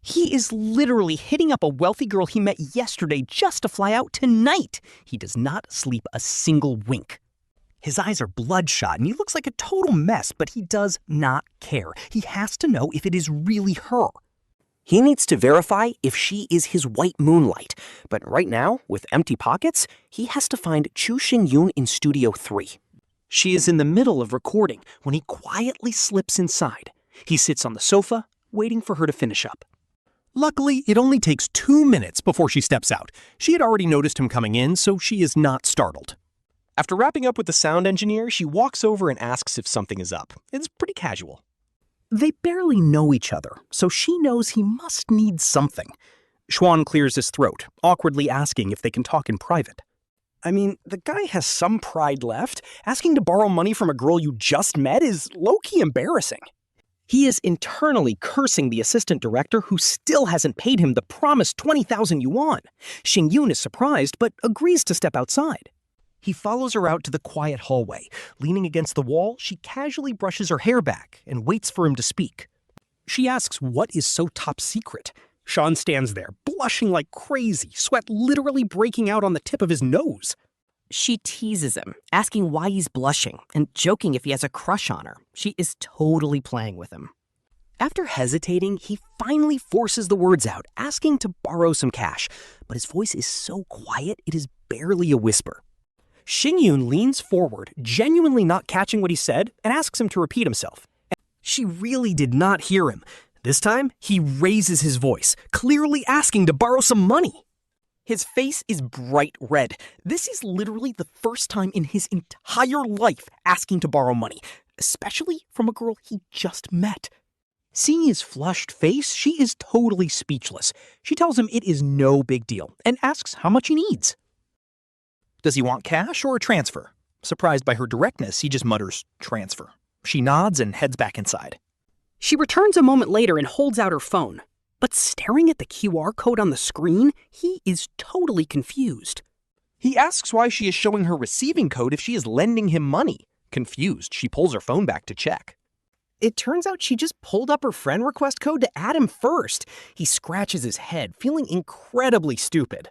He is literally hitting up a wealthy girl he met yesterday just to fly out tonight. He does not sleep a single wink. His eyes are bloodshot and he looks like a total mess, but he does not care. He has to know if it is really her. He needs to verify if she is his white moonlight, but right now, with empty pockets, he has to find Chu Xingyun in Studio 3. She is in the middle of recording when he quietly slips inside. He sits on the sofa, waiting for her to finish up. Luckily, it only takes 2 minutes before she steps out. She had already noticed him coming in, so she is not startled. After wrapping up with the sound engineer, she walks over and asks if something is up. It's pretty casual. They barely know each other, so she knows he must need something. Xuan clears his throat, awkwardly asking if they can talk in private. I mean, the guy has some pride left. Asking to borrow money from a girl you just met is low-key embarrassing. He is internally cursing the assistant director who still hasn't paid him the promised 20,000 yuan. Xingyun is surprised, but agrees to step outside. He follows her out to the quiet hallway. Leaning against the wall, she casually brushes her hair back and waits for him to speak. She asks what is so top secret. Sean stands there, blushing like crazy, sweat literally breaking out on the tip of his nose. She teases him, asking why he's blushing and joking if he has a crush on her. She is totally playing with him. After hesitating, he finally forces the words out, asking to borrow some cash. But his voice is so quiet, it is barely a whisper. Xingyun leans forward, genuinely not catching what he said, and asks him to repeat himself. She really did not hear him. This time, he raises his voice, clearly asking to borrow some money. His face is bright red. This is literally the first time in his entire life asking to borrow money, especially from a girl he just met. Seeing his flushed face, she is totally speechless. She tells him it is no big deal and asks how much he needs. Does he want cash or a transfer? Surprised by her directness, he just mutters, transfer. She nods and heads back inside. She returns a moment later and holds out her phone. But staring at the QR code on the screen, he is totally confused. He asks why she is showing her receiving code if she is lending him money. Confused, she pulls her phone back to check. It turns out she just pulled up her friend request code to add him first. He scratches his head, feeling incredibly stupid.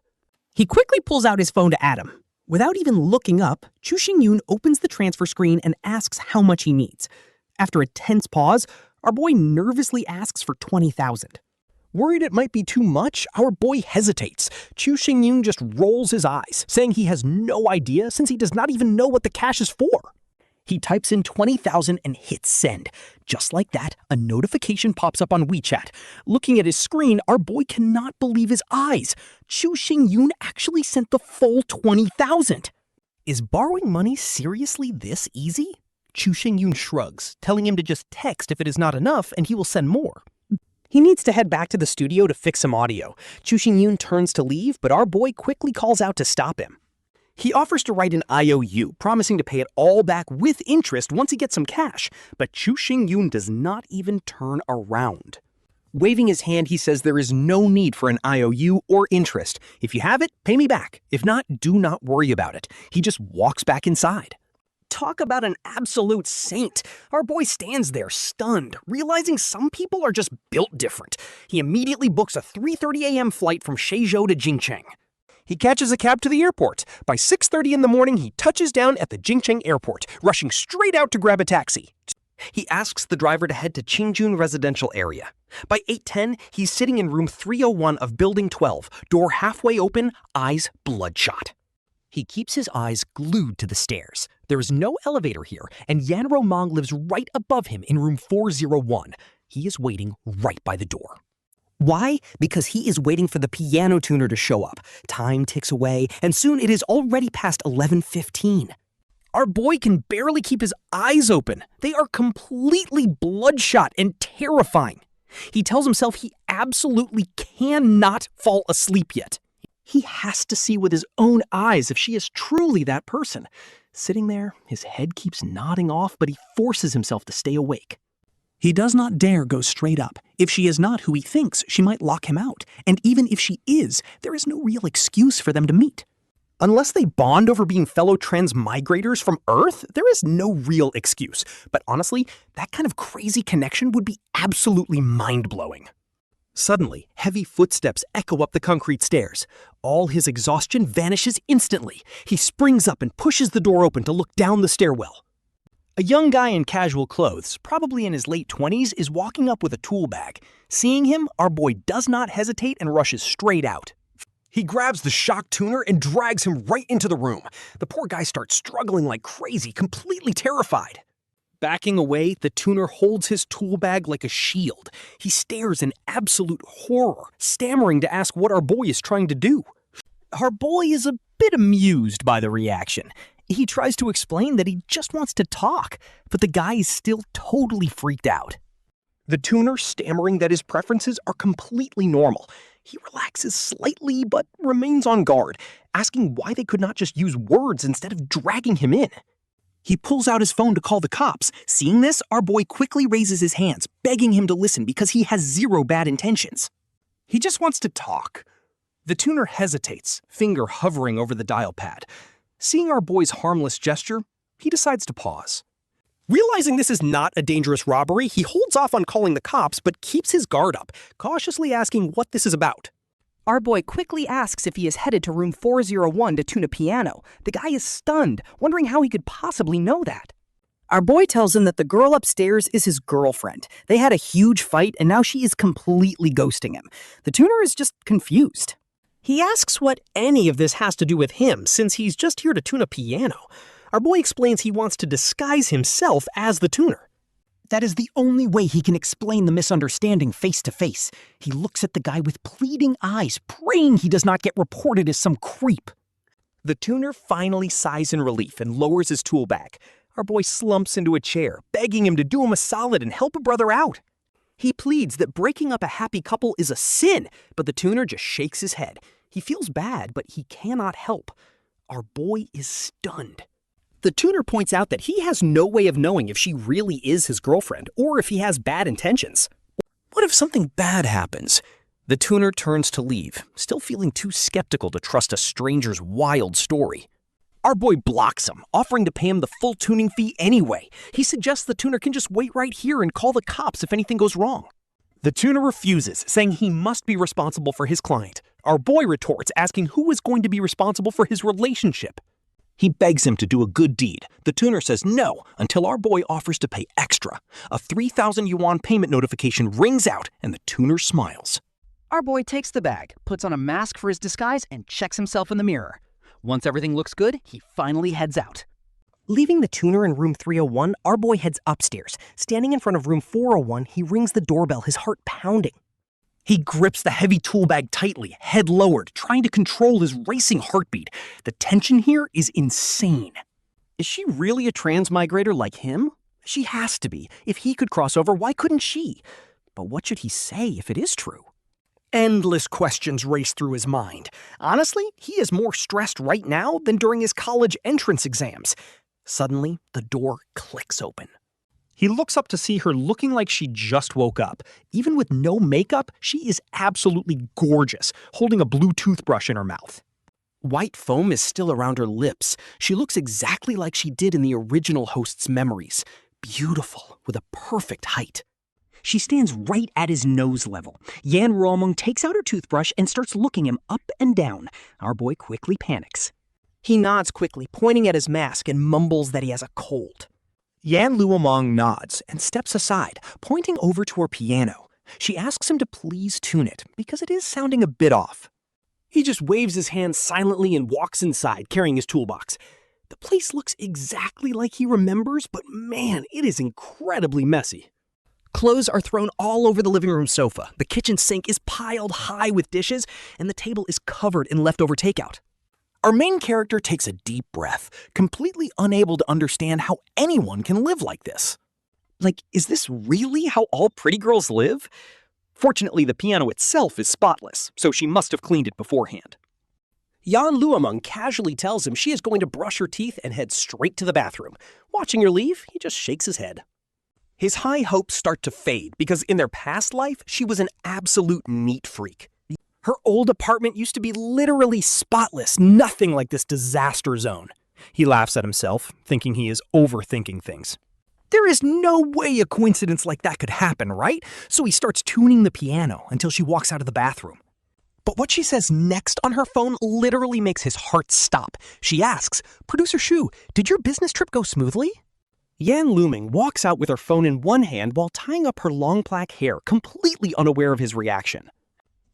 He quickly pulls out his phone to add him. Without even looking up, Chu Xingyun opens the transfer screen and asks how much he needs. After a tense pause, our boy nervously asks for 20,000. Worried it might be too much, our boy hesitates. Chu Xingyun just rolls his eyes, saying he has no idea since he does not even know what the cash is for. He types in 20,000 and hits send. Just like that, a notification pops up on WeChat. Looking at his screen, our boy cannot believe his eyes. Chu Xingyun actually sent the full 20,000. Is borrowing money seriously this easy? Chu Xingyun shrugs, telling him to just text if it is not enough and he will send more. He needs to head back to the studio to fix some audio. Chu Xingyun turns to leave, but our boy quickly calls out to stop him. He offers to write an IOU, promising to pay it all back with interest once he gets some cash, but Chu Xingyun does not even turn around. Waving his hand, he says there is no need for an IOU or interest. If you have it, pay me back. If not, do not worry about it. He just walks back inside. Talk about an absolute saint. Our boy stands there, stunned, realizing some people are just built different. He immediately books a 3:30 a.m. flight from Shenzhou to Jincheng. He catches a cab to the airport. By 6:30 in the morning, he touches down at the Jincheng airport, rushing straight out to grab a taxi. He asks the driver to head to Qingjun residential area. By 8:10, he's sitting in room 301 of building 12, door halfway open, eyes bloodshot. He keeps his eyes glued to the stairs. There is no elevator here, and Yan Luomeng lives right above him in room 401. He is waiting right by the door. Why? Because he is waiting for the piano tuner to show up. Time ticks away, and soon it is already past 11:15. Our boy can barely keep his eyes open. They are completely bloodshot and terrifying. He tells himself he absolutely cannot fall asleep yet. He has to see with his own eyes if she is truly that person. Sitting there, his head keeps nodding off, but he forces himself to stay awake. He does not dare go straight up. If she is not who he thinks, she might lock him out. And even if she is, there is no real excuse for them to meet. Unless they bond over being fellow transmigrators from Earth, there is no real excuse. But honestly, that kind of crazy connection would be absolutely mind-blowing. Suddenly, heavy footsteps echo up the concrete stairs. All his exhaustion vanishes instantly. He springs up and pushes the door open to look down the stairwell. A young guy in casual clothes, probably in his late 20s, is walking up with a tool bag. Seeing him, our boy does not hesitate and rushes straight out. He grabs the shocked tuner and drags him right into the room. The poor guy starts struggling like crazy, completely terrified. Backing away, the tuner holds his tool bag like a shield. He stares in absolute horror, stammering to ask what our boy is trying to do. Our boy is a bit amused by the reaction. He tries to explain that he just wants to talk, but the guy is still totally freaked out. The tuner stammering that his preferences are completely normal. He relaxes slightly but remains on guard, asking why they could not just use words instead of dragging him in. He pulls out his phone to call the cops. Seeing this, our boy quickly raises his hands, begging him to listen because he has zero bad intentions. He just wants to talk. The tuner hesitates, finger hovering over the dial pad. Seeing our boy's harmless gesture, he decides to pause. Realizing this is not a dangerous robbery, he holds off on calling the cops but keeps his guard up, cautiously asking what this is about. Our boy quickly asks if he is headed to room 401 to tune a piano. The guy is stunned, wondering how he could possibly know that. Our boy tells him that the girl upstairs is his girlfriend. They had a huge fight, and now she is completely ghosting him. The tuner is just confused. He asks what any of this has to do with him, since he's just here to tune a piano. Our boy explains he wants to disguise himself as the tuner. That is the only way he can explain the misunderstanding face to face. He looks at the guy with pleading eyes, praying he does not get reported as some creep. The tuner finally sighs in relief and lowers his tool bag. Our boy slumps into a chair, begging him to do him a solid and help a brother out. He pleads that breaking up a happy couple is a sin, but the tuner just shakes his head. He feels bad, but he cannot help. Our boy is stunned. The tuner points out that he has no way of knowing if she really is his girlfriend or if he has bad intentions. What if something bad happens? The tuner turns to leave, still feeling too skeptical to trust a stranger's wild story. Our boy blocks him, offering to pay him the full tuning fee anyway. He suggests the tuner can just wait right here and call the cops if anything goes wrong. The tuner refuses, saying he must be responsible for his client. Our boy retorts, asking who is going to be responsible for his relationship. He begs him to do a good deed. The tuner says no until our boy offers to pay extra. A 3,000 yuan payment notification rings out and the tuner smiles. Our boy takes the bag, puts on a mask for his disguise, and checks himself in the mirror. Once everything looks good, he finally heads out. Leaving the tuner in room 301, our boy heads upstairs. Standing in front of room 401, he rings the doorbell, his heart pounding. He grips the heavy tool bag tightly, head lowered, trying to control his racing heartbeat. The tension here is insane. Is she really a transmigrator like him? She has to be. If he could cross over, why couldn't she? But what should he say if it is true? Endless questions race through his mind. Honestly, he is more stressed right now than during his college entrance exams. Suddenly, the door clicks open. He looks up to see her looking like she just woke up. Even with no makeup, she is absolutely gorgeous, holding a blue toothbrush in her mouth. White foam is still around her lips. She looks exactly like she did in the original host's memories. Beautiful, with a perfect height. She stands right at his nose level. Yan Luomeng takes out her toothbrush and starts looking him up and down. Our boy quickly panics. He nods quickly, pointing at his mask, and mumbles that he has a cold. Yan Luomeng nods and steps aside, pointing over to her piano. She asks him to please tune it, because it is sounding a bit off. He just waves his hand silently and walks inside, carrying his toolbox. The place looks exactly like he remembers, but man, it is incredibly messy. Clothes are thrown all over the living room sofa. The kitchen sink is piled high with dishes, and the table is covered in leftover takeout. Our main character takes a deep breath, completely unable to understand how anyone can live like this. Like, is this really how all pretty girls live? Fortunately, the piano itself is spotless, so she must have cleaned it beforehand. Yan Luomeng casually tells him she is going to brush her teeth and head straight to the bathroom. Watching her leave, he just shakes his head. His high hopes start to fade because in their past life, she was an absolute neat freak. Her old apartment used to be literally spotless, nothing like this disaster zone. He laughs at himself, thinking he is overthinking things. There is no way a coincidence like that could happen, right? So he starts tuning the piano until she walks out of the bathroom. But what she says next on her phone literally makes his heart stop. She asks, "Producer Shu, did your business trip go smoothly?" Yan Luomeng walks out with her phone in one hand while tying up her long black hair, completely unaware of his reaction.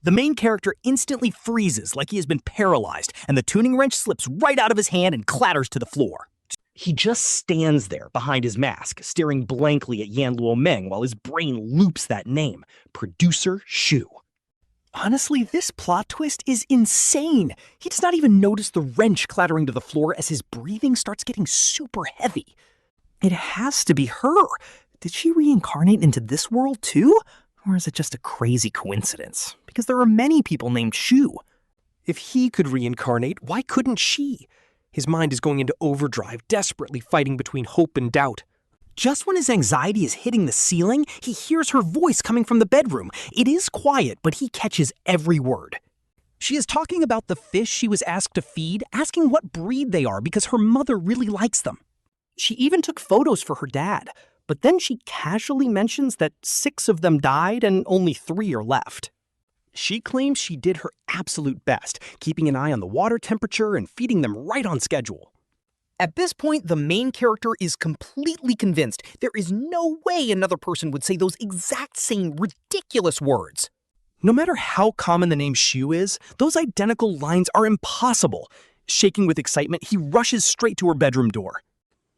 The main character instantly freezes like he has been paralyzed, and the tuning wrench slips right out of his hand and clatters to the floor. He just stands there behind his mask, staring blankly at Yan Luomeng while his brain loops that name, Producer Shu. Honestly, this plot twist is insane. He does not even notice the wrench clattering to the floor as his breathing starts getting super heavy. It has to be her. Did she reincarnate into this world too? Or is it just a crazy coincidence? Because there are many people named Shu. If he could reincarnate, why couldn't she? His mind is going into overdrive, desperately fighting between hope and doubt. Just when his anxiety is hitting the ceiling, he hears her voice coming from the bedroom. It is quiet, but he catches every word. She is talking about the fish she was asked to feed, asking what breed they are because her mother really likes them. She even took photos for her dad, but then she casually mentions that 6 of them died and only 3 are left. She claims she did her absolute best, keeping an eye on the water temperature and feeding them right on schedule. At this point, the main character is completely convinced there is no way another person would say those exact same ridiculous words. No matter how common the name Shu is, those identical lines are impossible. Shaking with excitement, he rushes straight to her bedroom door.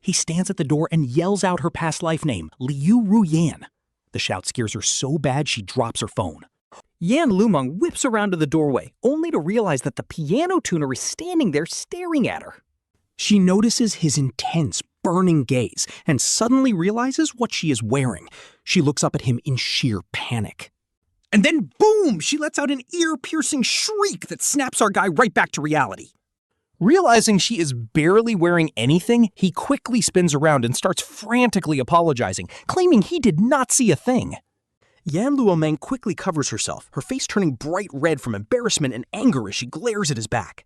He stands at the door and yells out her past life name, Liu Ruyan. The shout scares her so bad she drops her phone. Yan Luomeng whips around to the doorway, only to realize that the piano tuner is standing there staring at her. She notices his intense, burning gaze and suddenly realizes what she is wearing. She looks up at him in sheer panic. And then, boom! She lets out an ear-piercing shriek that snaps our guy right back to reality. Realizing she is barely wearing anything, he quickly spins around and starts frantically apologizing, claiming he did not see a thing. Yan Luomeng quickly covers herself, her face turning bright red from embarrassment and anger as she glares at his back.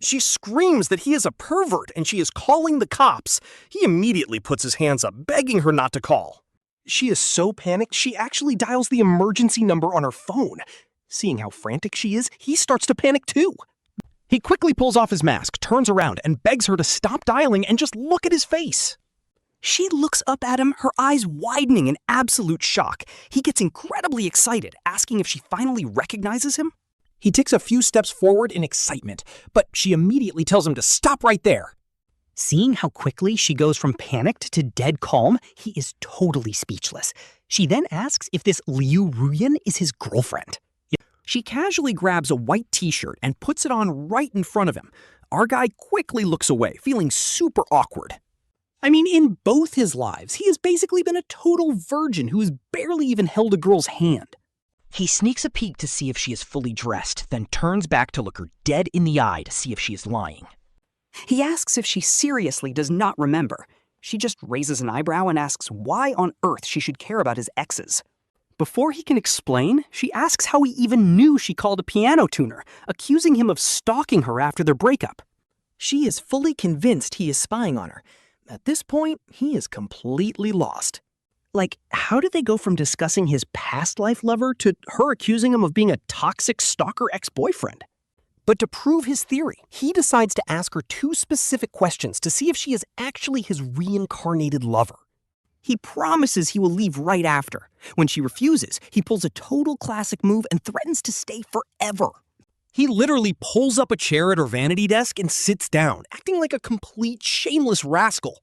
She screams that he is a pervert and she is calling the cops. He immediately puts his hands up, begging her not to call. She is so panicked, she actually dials the emergency number on her phone. Seeing how frantic she is, he starts to panic too. He quickly pulls off his mask, turns around, and begs her to stop dialing and just look at his face. She looks up at him, her eyes widening in absolute shock. He gets incredibly excited, asking if she finally recognizes him. He takes a few steps forward in excitement, but she immediately tells him to stop right there. Seeing how quickly she goes from panicked to dead calm, he is totally speechless. She then asks if this Liu Ruyan is his girlfriend. She casually grabs a white t-shirt and puts it on right in front of him. Our guy quickly looks away, feeling super awkward. I mean, in both his lives, he has basically been a total virgin who has barely even held a girl's hand. He sneaks a peek to see if she is fully dressed, then turns back to look her dead in the eye to see if she is lying. He asks if she seriously does not remember. She just raises an eyebrow and asks why on earth she should care about his exes. Before he can explain, she asks how he even knew she called a piano tuner, accusing him of stalking her after their breakup. She is fully convinced he is spying on her. At this point, he is completely lost. Like, how did they go from discussing his past life lover to her accusing him of being a toxic stalker ex-boyfriend? But to prove his theory, he decides to ask her 2 specific questions to see if she is actually his reincarnated lover. He promises he will leave right after. When she refuses, he pulls a total classic move and threatens to stay forever. He literally pulls up a chair at her vanity desk and sits down, acting like a complete shameless rascal.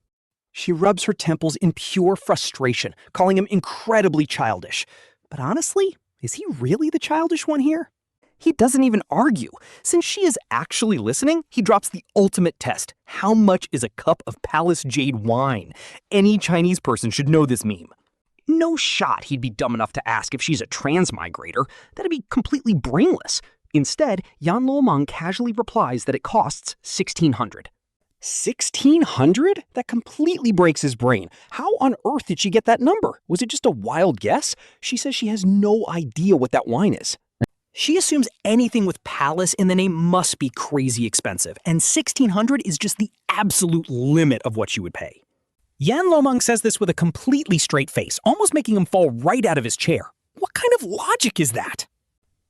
She rubs her temples in pure frustration, calling him incredibly childish. But honestly, is he really the childish one here? He doesn't even argue. Since she is actually listening, he drops the ultimate test. How much is a cup of Palace Jade wine? Any Chinese person should know this meme. No shot he'd be dumb enough to ask if she's a transmigrator. That'd be completely brainless. Instead, Yan Luomeng casually replies that it costs 1,600. 1,600? That completely breaks his brain. How on earth did she get that number? Was it just a wild guess? She says she has no idea what that wine is. She assumes anything with palace in the name must be crazy expensive, and 1,600 is just the absolute limit of what she would pay. Yan Luomeng says this with a completely straight face, almost making him fall right out of his chair. What kind of logic is that?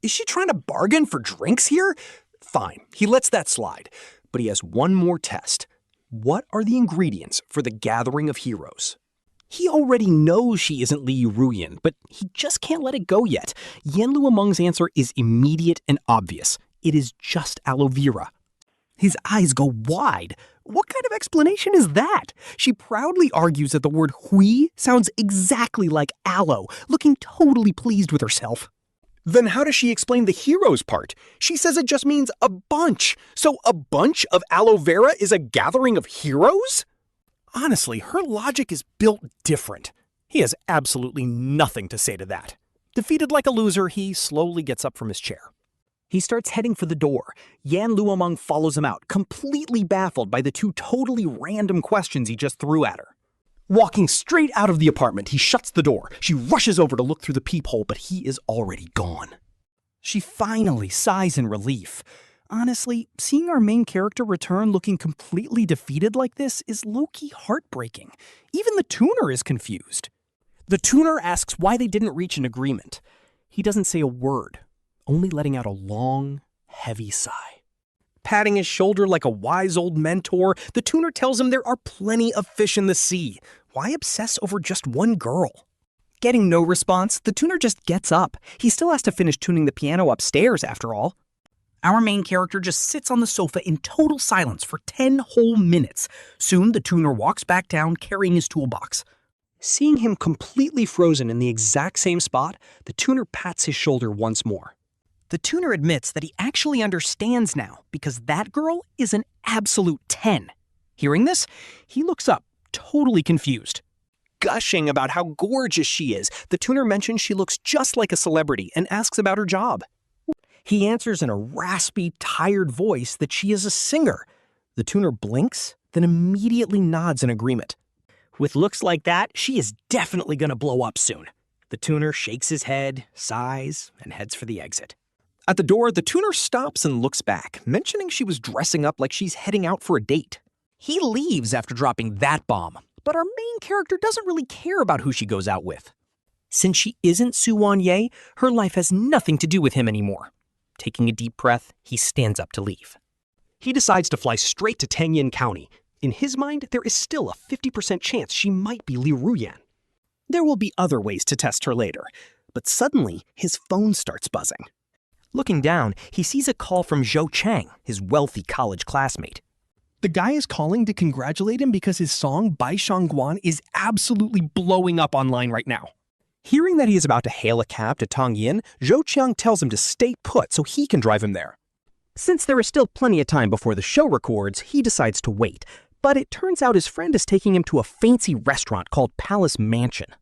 Is she trying to bargain for drinks here? Fine, he lets that slide. But he has one more test. What are the ingredients for the gathering of heroes? He already knows she isn't Liu Ruyan, but he just can't let it go yet. Yan Luomeng's answer is immediate and obvious. It is just aloe vera. His eyes go wide. What kind of explanation is that? She proudly argues that the word hui sounds exactly like aloe, looking totally pleased with herself. Then how does she explain the heroes part? She says it just means a bunch. So a bunch of aloe vera is a gathering of heroes? Honestly, her logic is built different. He has absolutely nothing to say to that. Defeated like a loser, he slowly gets up from his chair. He starts heading for the door. Yan Luomeng follows him out, completely baffled by the two totally random questions he just threw at her. Walking straight out of the apartment, he shuts the door. She rushes over to look through the peephole, but he is already gone. She finally sighs in relief. Honestly, seeing our main character return looking completely defeated like this is low-key heartbreaking. Even the tuner is confused. The tuner asks why they didn't reach an agreement. He doesn't say a word, only letting out a long, heavy sigh. Patting his shoulder like a wise old mentor, the tuner tells him there are plenty of fish in the sea. Why obsess over just one girl? Getting no response, the tuner just gets up. He still has to finish tuning the piano upstairs, after all. Our main character just sits on the sofa in total silence for 10 whole minutes. Soon, the tuner walks back down carrying his toolbox. Seeing him completely frozen in the exact same spot, the tuner pats his shoulder once more. The tuner admits that he actually understands now because that girl is an absolute 10. Hearing this, he looks up, totally confused. Gushing about how gorgeous she is, the tuner mentions she looks just like a celebrity and asks about her job. He answers in a raspy, tired voice that she is a singer. The tuner blinks, then immediately nods in agreement. With looks like that, she is definitely going to blow up soon. The tuner shakes his head, sighs, and heads for the exit. At the door, the tuner stops and looks back, mentioning she was dressing up like she's heading out for a date. He leaves after dropping that bomb, but our main character doesn't really care about who she goes out with. Since she isn't Su Wanye, her life has nothing to do with him anymore. Taking a deep breath, he stands up to leave. He decides to fly straight to Tangyin County. In his mind, there is still a 50% chance she might be Liu Ruyan. There will be other ways to test her later, but suddenly his phone starts buzzing. Looking down, he sees a call from Zhou Chang, his wealthy college classmate. The guy is calling to congratulate him because his song Bai Shangguan is absolutely blowing up online right now. Hearing that he is about to hail a cab to Tongyin, Zhou Chang tells him to stay put so he can drive him there. Since there is still plenty of time before the show records, he decides to wait. But it turns out his friend is taking him to a fancy restaurant called Palace Mansion.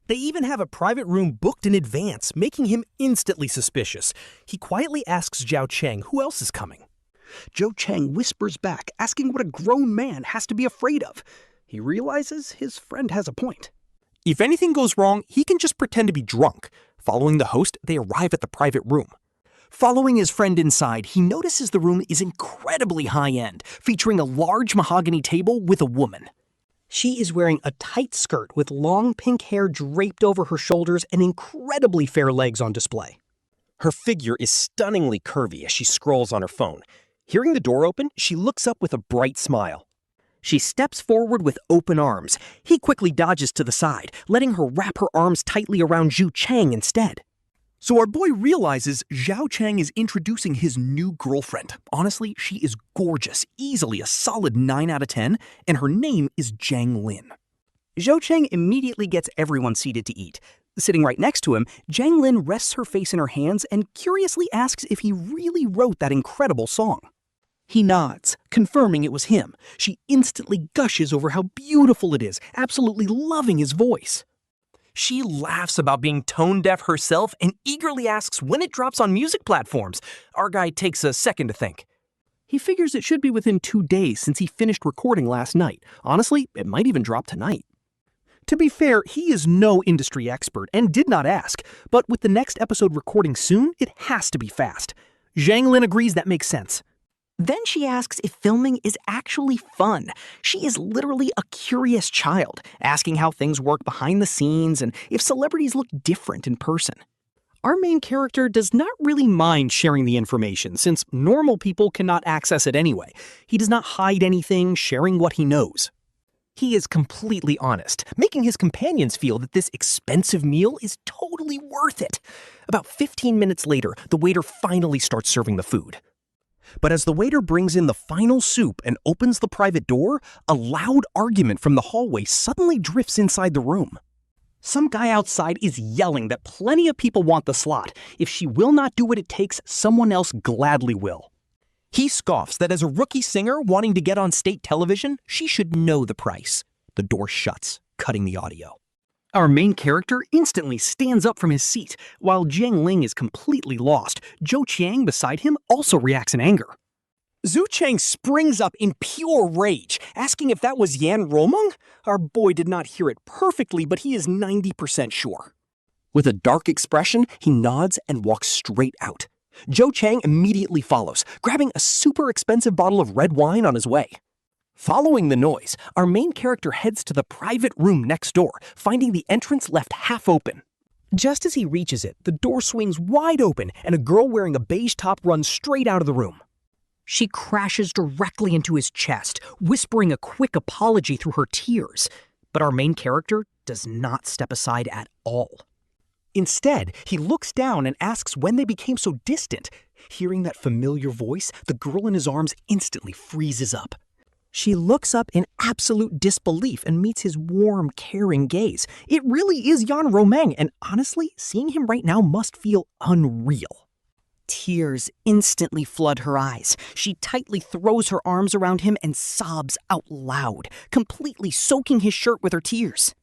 They even have a private room booked in advance, making him instantly suspicious. He quietly asks Zhou Chang who else is coming. Zhou Chang whispers back, asking what a grown man has to be afraid of. He realizes his friend has a point. If anything goes wrong, he can just pretend to be drunk. Following the host, they arrive at the private room. Following his friend inside, he notices the room is incredibly high-end, featuring a large mahogany table with a woman. She is wearing a tight skirt with long pink hair draped over her shoulders and incredibly fair legs on display. Her figure is stunningly curvy as she scrolls on her phone. Hearing the door open, she looks up with a bright smile. She steps forward with open arms. He quickly dodges to the side, letting her wrap her arms tightly around Zhu Chang instead. So our boy realizes Zhou Chang is introducing his new girlfriend. Honestly, she is gorgeous, easily a solid 9 out of 10, and her name is Jiang Lin. Zhou Chang immediately gets everyone seated to eat. Sitting right next to him, Jiang Lin rests her face in her hands and curiously asks if he really wrote that incredible song. He nods, confirming it was him. She instantly gushes over how beautiful it is, absolutely loving his voice. She laughs about being tone-deaf herself and eagerly asks when it drops on music platforms. Our guy takes a second to think. He figures it should be within 2 days since he finished recording last night. Honestly, it might even drop tonight. To be fair, he is no industry expert and did not ask, but with the next episode recording soon, it has to be fast. Jiang Lin agrees that makes sense. Then she asks if filming is actually fun. She is literally a curious child, asking how things work behind the scenes and if celebrities look different in person. Our main character does not really mind sharing the information, since normal people cannot access it anyway. He does not hide anything, sharing what he knows. He is completely honest, making his companions feel that this expensive meal is totally worth it. About 15 minutes later, the waiter finally starts serving the food. But as the waiter brings in the final soup and opens the private door, a loud argument from the hallway suddenly drifts inside the room. Some guy outside is yelling that plenty of people want the slot. If she will not do what it takes, someone else gladly will. He scoffs that as a rookie singer wanting to get on state television, she should know the price. The door shuts, cutting the audio. Our main character instantly stands up from his seat. While Jiang Ling is completely lost, Zhou Qiang beside him also reacts in anger. Zhu Cheng springs up in pure rage, asking if that was Yan Luomeng. Our boy did not hear it perfectly, but he is 90% sure. With a dark expression, he nods and walks straight out. Zhou Cheng immediately follows, grabbing a super expensive bottle of red wine on his way. Following the noise, our main character heads to the private room next door, finding the entrance left half open. Just as he reaches it, the door swings wide open and a girl wearing a beige top runs straight out of the room. She crashes directly into his chest, whispering a quick apology through her tears. But our main character does not step aside at all. Instead, he looks down and asks when they became so distant. Hearing that familiar voice, the girl in his arms instantly freezes up. She looks up in absolute disbelief and meets his warm, caring gaze. It really is Yan Luomeng, and honestly, seeing him right now must feel unreal. Tears instantly flood her eyes. She tightly throws her arms around him and sobs out loud, completely soaking his shirt with her tears.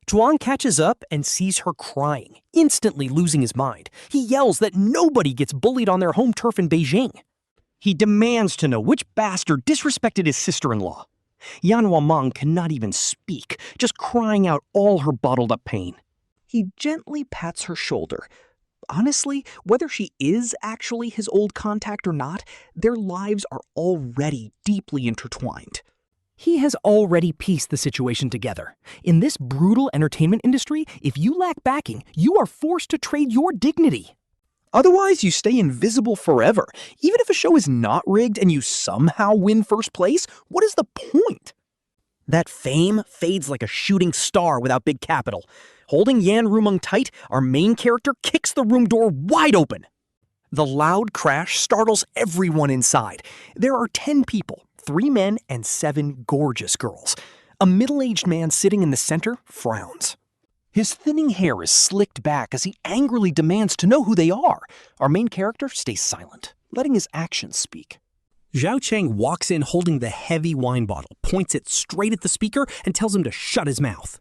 Zhuang catches up and sees her crying, instantly losing his mind. He yells that nobody gets bullied on their home turf in Beijing. He demands to know which bastard disrespected his sister-in-law. Yan Luomeng cannot even speak, just crying out all her bottled-up pain. He gently pats her shoulder. Honestly, whether she is actually his old contact or not, their lives are already deeply intertwined. He has already pieced the situation together. In this brutal entertainment industry, if you lack backing, you are forced to trade your dignity. Otherwise, you stay invisible forever. Even if a show is not rigged and you somehow win first place, what is the point? That fame fades like a shooting star without big capital. Holding Yan Luomeng tight, our main character kicks the room door wide open. The loud crash startles everyone inside. There are 10 people, 3 men and 7 gorgeous girls. A middle-aged man sitting in the center frowns. His thinning hair is slicked back as he angrily demands to know who they are. Our main character stays silent, letting his actions speak. Zhou Cheng walks in holding the heavy wine bottle, points it straight at the speaker, and tells him to shut his mouth.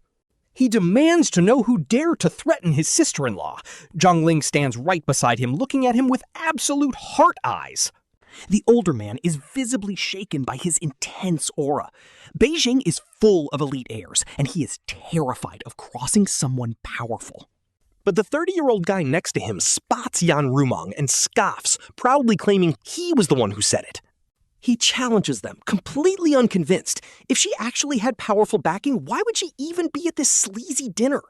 He demands to know who dared to threaten his sister-in-law. Zhang Ling stands right beside him, looking at him with absolute heart eyes. The older man is visibly shaken by his intense aura. Beijing is full of elite heirs, and he is terrified of crossing someone powerful. But the 30-year-old guy next to him spots Yan Luomeng and scoffs, proudly claiming he was the one who said it. He challenges them, completely unconvinced. If she actually had powerful backing, why would she even be at this sleazy dinner?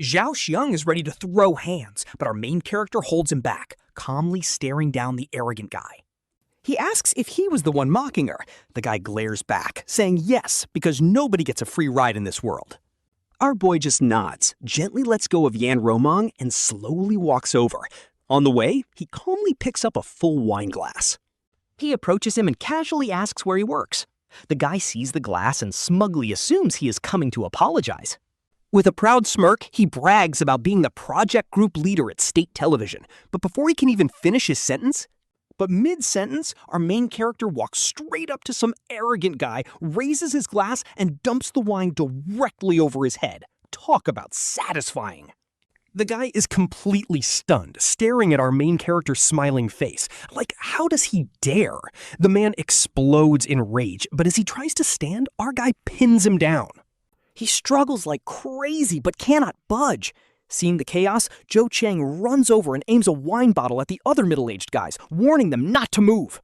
Zhao Xiang is ready to throw hands, but our main character holds him back, calmly staring down the arrogant guy. He asks if he was the one mocking her. The guy glares back, saying yes, because nobody gets a free ride in this world. Our boy just nods, gently lets go of Yan Luomeng, and slowly walks over. On the way, he calmly picks up a full wine glass. He approaches him and casually asks where he works. The guy sees the glass and smugly assumes he is coming to apologize. With a proud smirk, he brags about being the project group leader at state television. But before he can even finish his sentence, mid-sentence, our main character walks straight up to some arrogant guy, raises his glass, and dumps the wine directly over his head. Talk about satisfying. The guy is completely stunned, staring at our main character's smiling face. Like, how does he dare? The man explodes in rage, but as he tries to stand, our guy pins him down. He struggles like crazy, but cannot budge. Seeing the chaos, Zhou Cheng runs over and aims a wine bottle at the other middle-aged guys, warning them not to move.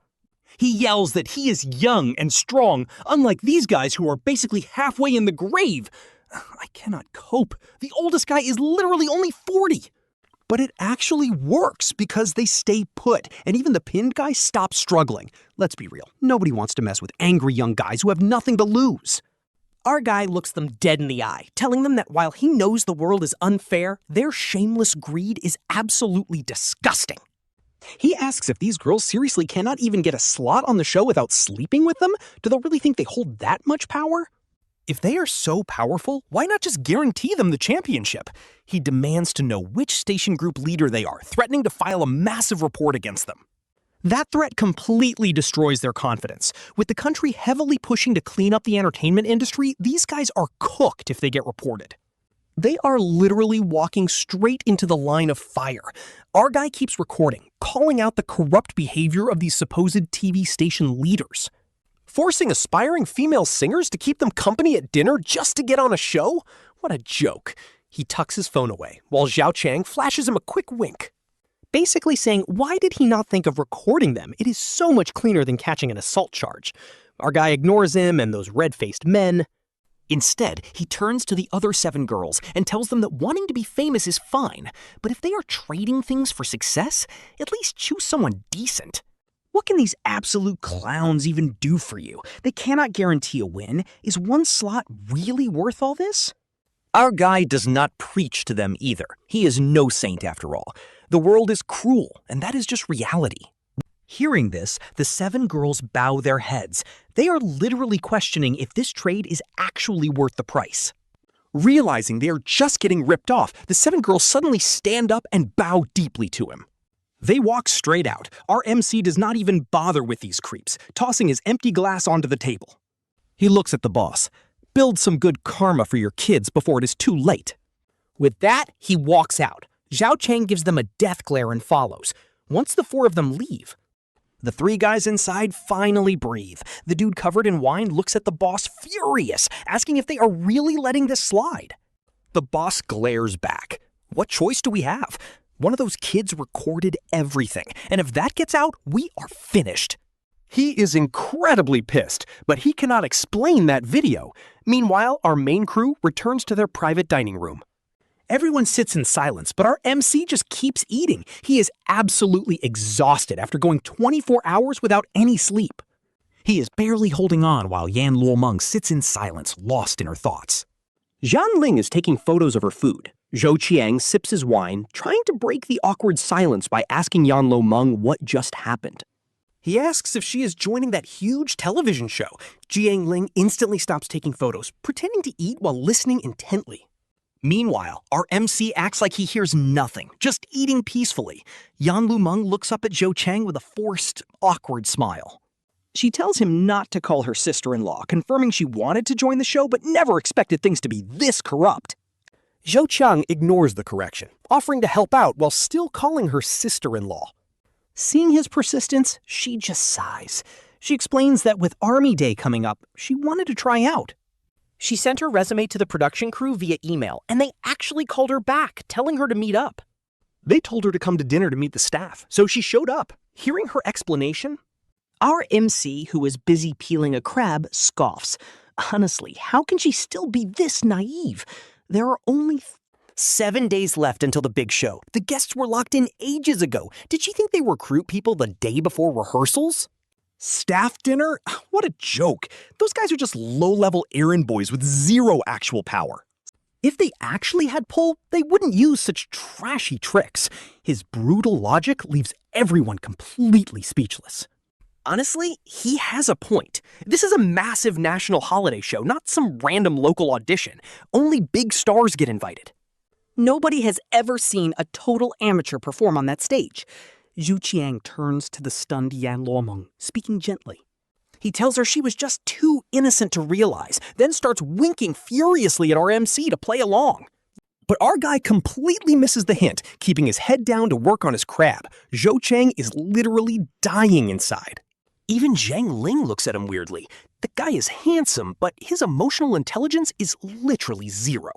He yells that he is young and strong, unlike these guys who are basically halfway in the grave. I cannot cope. The oldest guy is literally only 40. But it actually works because they stay put, and even the pinned guy stops struggling. Let's be real, nobody wants to mess with angry young guys who have nothing to lose. Our guy looks them dead in the eye, telling them that while he knows the world is unfair, their shameless greed is absolutely disgusting. He asks if these girls seriously cannot even get a slot on the show without sleeping with them? Do they really think they hold that much power? If they are so powerful, why not just guarantee them the championship? He demands to know which station group leader they are, threatening to file a massive report against them. That threat completely destroys their confidence. With the country heavily pushing to clean up the entertainment industry, these guys are cooked if they get reported. They are literally walking straight into the line of fire. Our guy keeps recording, calling out the corrupt behavior of these supposed TV station leaders. Forcing aspiring female singers to keep them company at dinner just to get on a show? What a joke. He tucks his phone away, while Zhao Chang flashes him a quick wink. Basically saying, why did he not think of recording them? It is so much cleaner than catching an assault charge. Our guy ignores him and those red-faced men. Instead, he turns to the other 7 girls and tells them that wanting to be famous is fine, but if they are trading things for success, at least choose someone decent. What can these absolute clowns even do for you? They cannot guarantee a win. Is one slot really worth all this? Our guy does not preach to them either. He is no saint after all. The world is cruel, and that is just reality. Hearing this, the 7 girls bow their heads. They are literally questioning if this trade is actually worth the price. Realizing they are just getting ripped off, the 7 girls suddenly stand up and bow deeply to him. They walk straight out. Our MC does not even bother with these creeps, tossing his empty glass onto the table. He looks at the boss. Build some good karma for your kids before it is too late. With that, he walks out. Zhao Chang gives them a death glare and follows. Once the 4 of them leave, the 3 guys inside finally breathe. The dude covered in wine looks at the boss furious, asking if they are really letting this slide. The boss glares back. What choice do we have? One of those kids recorded everything, and if that gets out, we are finished. He is incredibly pissed, but he cannot explain that video. Meanwhile, our main crew returns to their private dining room. Everyone sits in silence, but our MC just keeps eating. He is absolutely exhausted after going 24 hours without any sleep. He is barely holding on while Yan Luomeng sits in silence, lost in her thoughts. Zhan Ling is taking photos of her food. Zhou Qiang sips his wine, trying to break the awkward silence by asking Yan Luomeng what just happened. He asks if she is joining that huge television show. Jiang Ling instantly stops taking photos, pretending to eat while listening intently. Meanwhile, our MC acts like he hears nothing, just eating peacefully. Yan Luomeng looks up at Zhou Chang with a forced, awkward smile. She tells him not to call her sister-in-law, confirming she wanted to join the show but never expected things to be this corrupt. Zhou Chang ignores the correction, offering to help out while still calling her sister-in-law. Seeing his persistence, she just sighs. She explains that with Army Day coming up, she wanted to try out. She sent her resume to the production crew via email, and they actually called her back, telling her to meet up. They told her to come to dinner to meet the staff, so she showed up. Hearing her explanation, our MC, who is busy peeling a crab, scoffs. Honestly, how can she still be this naive? There are only 7 days left until the big show. The guests were locked in ages ago. Did she think they recruit people the day before rehearsals? Staff dinner? What a joke. Those guys are just low-level errand boys with zero actual power. If they actually had pull, they wouldn't use such trashy tricks. His brutal logic leaves everyone completely speechless. Honestly, he has a point. This is a massive national holiday show, not some random local audition. Only big stars get invited. Nobody has ever seen a total amateur perform on that stage. Zhu Qiang turns to the stunned Yan Luomeng, speaking gently. He tells her she was just too innocent to realize, then starts winking furiously at our MC to play along. But our guy completely misses the hint, keeping his head down to work on his crab. Zhou Chang is literally dying inside. Even Zhang Ling looks at him weirdly. The guy is handsome, but his emotional intelligence is literally zero.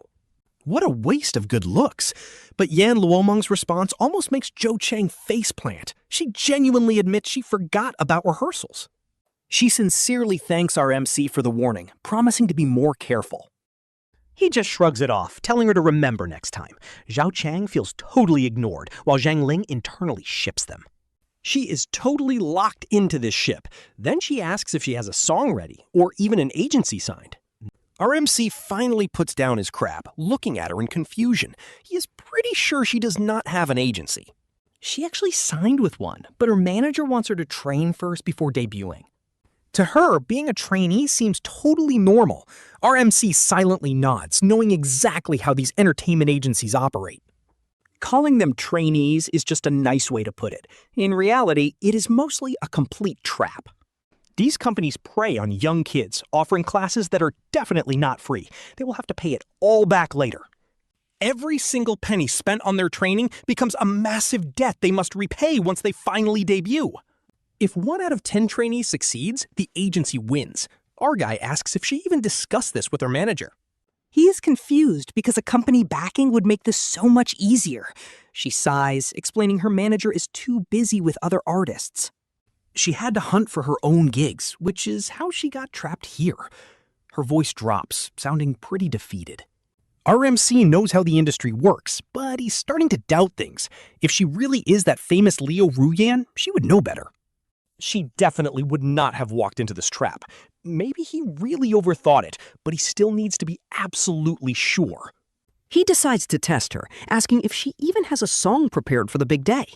What a waste of good looks. But Yan Luomeng's response almost makes Zhou Cheng faceplant. She genuinely admits she forgot about rehearsals. She sincerely thanks our MC for the warning, promising to be more careful. He just shrugs it off, telling her to remember next time. Zhao Chang feels totally ignored, while Zhang Ling internally ships them. She is totally locked into this ship. Then she asks if she has a song ready, or even an agency signed. Our MC finally puts down his crap, looking at her in confusion. He is pretty sure she does not have an agency. She actually signed with one, but her manager wants her to train first before debuting. To her, being a trainee seems totally normal. Our MC silently nods, knowing exactly how these entertainment agencies operate. Calling them trainees is just a nice way to put it. In reality, it is mostly a complete trap. These companies prey on young kids, offering classes that are definitely not free. They will have to pay it all back later. Every single penny spent on their training becomes a massive debt they must repay once they finally debut. If 1 out of 10 trainees succeeds, the agency wins. Our guy asks if she even discussed this with her manager. He is confused because a company backing would make this so much easier. She sighs, explaining her manager is too busy with other artists. She had to hunt for her own gigs, which is how she got trapped here. Her voice drops, sounding pretty defeated. Our MC knows how the industry works, but he's starting to doubt things. If she really is that famous Liu Ruyan, she would know better. She definitely would not have walked into this trap. Maybe he really overthought it, but he still needs to be absolutely sure. He decides to test her, asking if she even has a song prepared for the big day.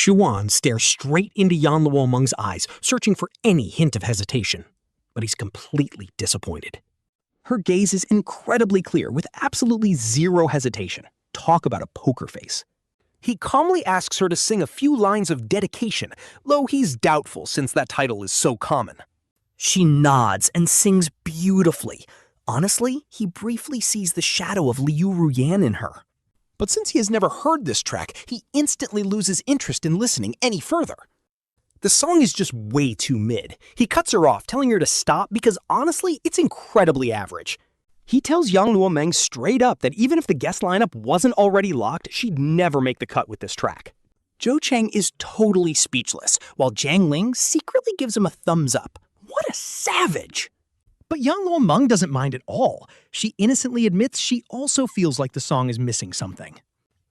Yuan stares straight into Yan Luomeng's eyes, searching for any hint of hesitation. But he's completely disappointed. Her gaze is incredibly clear, with absolutely zero hesitation. Talk about a poker face. He calmly asks her to sing a few lines of dedication, though he's doubtful since that title is so common. She nods and sings beautifully. Honestly, he briefly sees the shadow of Liu Ruyan in her. But since he has never heard this track, he instantly loses interest in listening any further. The song is just way too mid. He cuts her off, telling her to stop because honestly, it's incredibly average. He tells Yan Luomeng straight up that even if the guest lineup wasn't already locked, she'd never make the cut with this track. Zhou Cheng is totally speechless, while Zhang Ling secretly gives him a thumbs up. What a savage! But Yan Luomeng doesn't mind at all. She innocently admits she also feels like the song is missing something.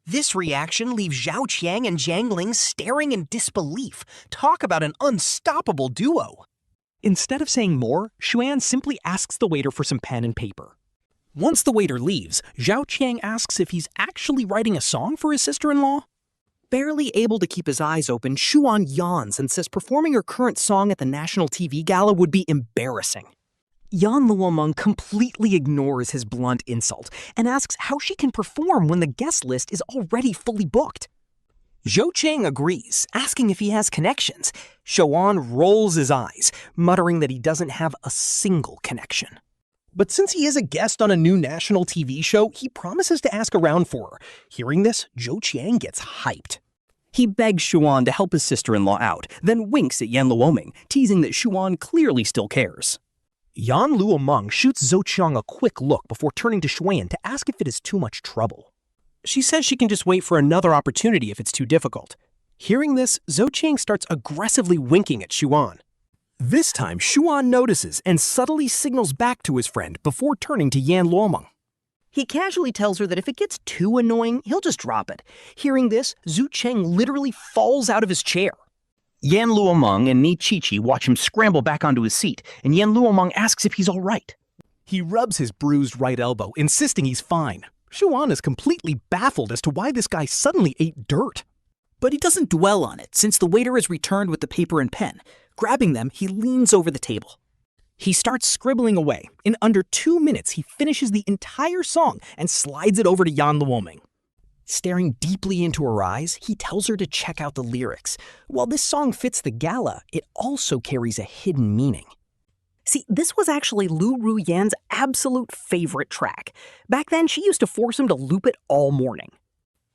This reaction leaves Zhao Qiang and Zhang Ling staring in disbelief. Talk about an unstoppable duo. Instead of saying more, Xuan simply asks the waiter for some pen and paper. Once the waiter leaves, Zhao Qiang asks if he's actually writing a song for his sister-in-law. Barely able to keep his eyes open, Xuan yawns and says performing her current song at the national TV gala would be embarrassing. Yan Luomeng completely ignores his blunt insult and asks how she can perform when the guest list is already fully booked. Zhou Cheng agrees, asking if he has connections. Xuan rolls his eyes, muttering that he doesn't have a single connection. But since he is a guest on a new national TV show, he promises to ask around for her. Hearing this, Zhou Qiang gets hyped. He begs Xuan to help his sister-in-law out, then winks at Yan Luomeng, teasing that Xuan clearly still cares. Yan Luomeng shoots Zhou Qiang a quick look before turning to Xuan to ask if it is too much trouble. She says she can just wait for another opportunity if it's too difficult. Hearing this, Zhou Qiang starts aggressively winking at Xuan. This time, Xuan notices and subtly signals back to his friend before turning to Yan Luomeng. He casually tells her that if it gets too annoying, he'll just drop it. Hearing this, Zhu Cheng literally falls out of his chair. Yan Luomeng and Ni Chichi watch him scramble back onto his seat, and Yan Luomeng asks if he's all right. He rubs his bruised right elbow, insisting he's fine. Xuan is completely baffled as to why this guy suddenly ate dirt. But he doesn't dwell on it, since the waiter has returned with the paper and pen. Grabbing them, he leans over the table. He starts scribbling away. In under 2 minutes, he finishes the entire song and slides it over to Yan Luomeng. Staring deeply into her eyes, he tells her to check out the lyrics. While this song fits the gala, it also carries a hidden meaning. See, this was actually Liu Ruyan's absolute favorite track. Back then, she used to force him to loop it all morning.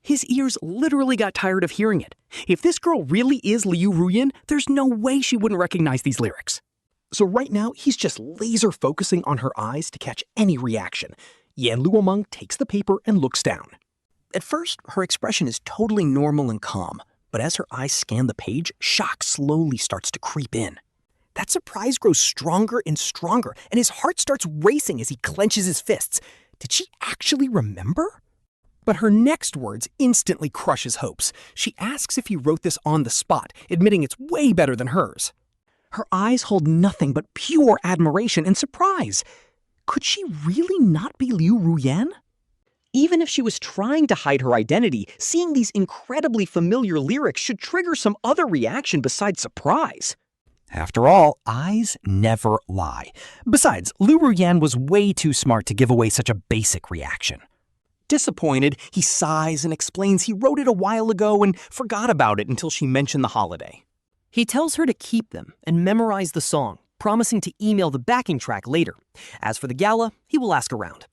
His ears literally got tired of hearing it. If this girl really is Liu Ruyan, there's no way she wouldn't recognize these lyrics. So right now, he's just laser focusing on her eyes to catch any reaction. Yan Luomeng takes the paper and looks down. At first, her expression is totally normal and calm, but as her eyes scan the page, shock slowly starts to creep in. That surprise grows stronger and stronger, and his heart starts racing as he clenches his fists. Did she actually remember? But her next words instantly crush his hopes. She asks if he wrote this on the spot, admitting it's way better than hers. Her eyes hold nothing but pure admiration and surprise. Could she really not be Liu Ruyan? Even if she was trying to hide her identity, seeing these incredibly familiar lyrics should trigger some other reaction besides surprise. After all, eyes never lie. Besides, Liu Ruyan was way too smart to give away such a basic reaction. Disappointed, he sighs and explains he wrote it a while ago and forgot about it until she mentioned the holiday. He tells her to keep them and memorize the song, promising to email the backing track later. As for the gala, he will ask around.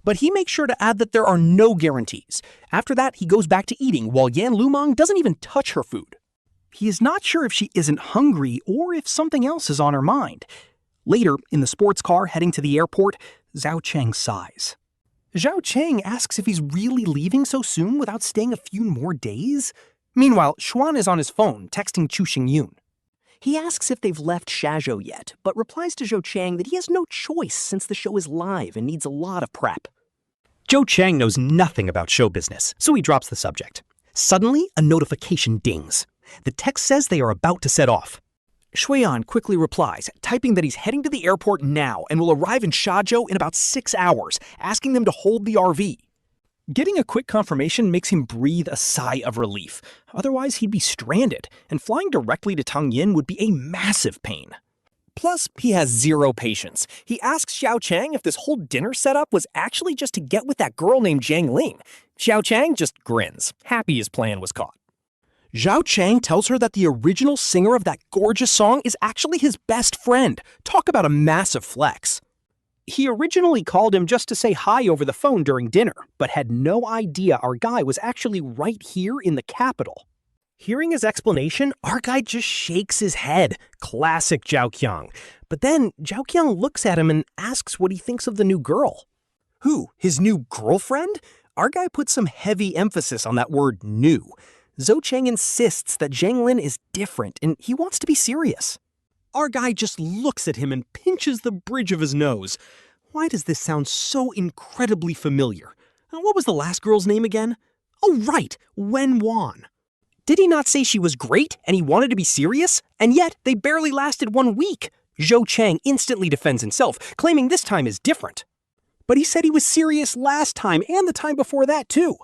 But he makes sure to add that there are no guarantees. After that, he goes back to eating while Yan Luomeng doesn't even touch her food. He is not sure if she isn't hungry or if something else is on her mind. Later, in the sports car heading to the airport, Zhao Cheng sighs. Zhao Cheng asks if he's really leaving so soon without staying a few more days. Meanwhile, Xuan is on his phone, texting Chu Xingyun. He asks if they've left Shazhou yet, but replies to Zhou Chang that he has no choice since the show is live and needs a lot of prep. Zhou Chang knows nothing about show business, so he drops the subject. Suddenly, a notification dings. The text says they are about to set off. Xuan quickly replies, typing that he's heading to the airport now and will arrive in Shazhou in about 6 hours, asking them to hold the RV. Getting a quick confirmation makes him breathe a sigh of relief. Otherwise, he'd be stranded, and flying directly to Tangyin would be a massive pain. Plus, he has zero patience. He asks Xiao Chang if this whole dinner setup was actually just to get with that girl named Zhang Ling. Xiao Chang just grins, happy his plan was caught. Zhao Chang tells her that the original singer of that gorgeous song is actually his best friend. Talk about a massive flex. He originally called him just to say hi over the phone during dinner, but had no idea our guy was actually right here in the capital. Hearing his explanation, our guy just shakes his head. Classic Zhao Qiang. But then Zhao Qiang looks at him and asks what he thinks of the new girl. Who? His new girlfriend? Our guy puts some heavy emphasis on that word new. Zhou Cheng insists that Zhang Lin is different and he wants to be serious. Our guy just looks at him and pinches the bridge of his nose. Why does this sound so incredibly familiar? What was the last girl's name again? Oh, right, Wen Wan. Did he not say she was great and he wanted to be serious? And yet, they barely lasted 1 week. Zhou Chang instantly defends himself, claiming this time is different. But he said he was serious last time and the time before that too.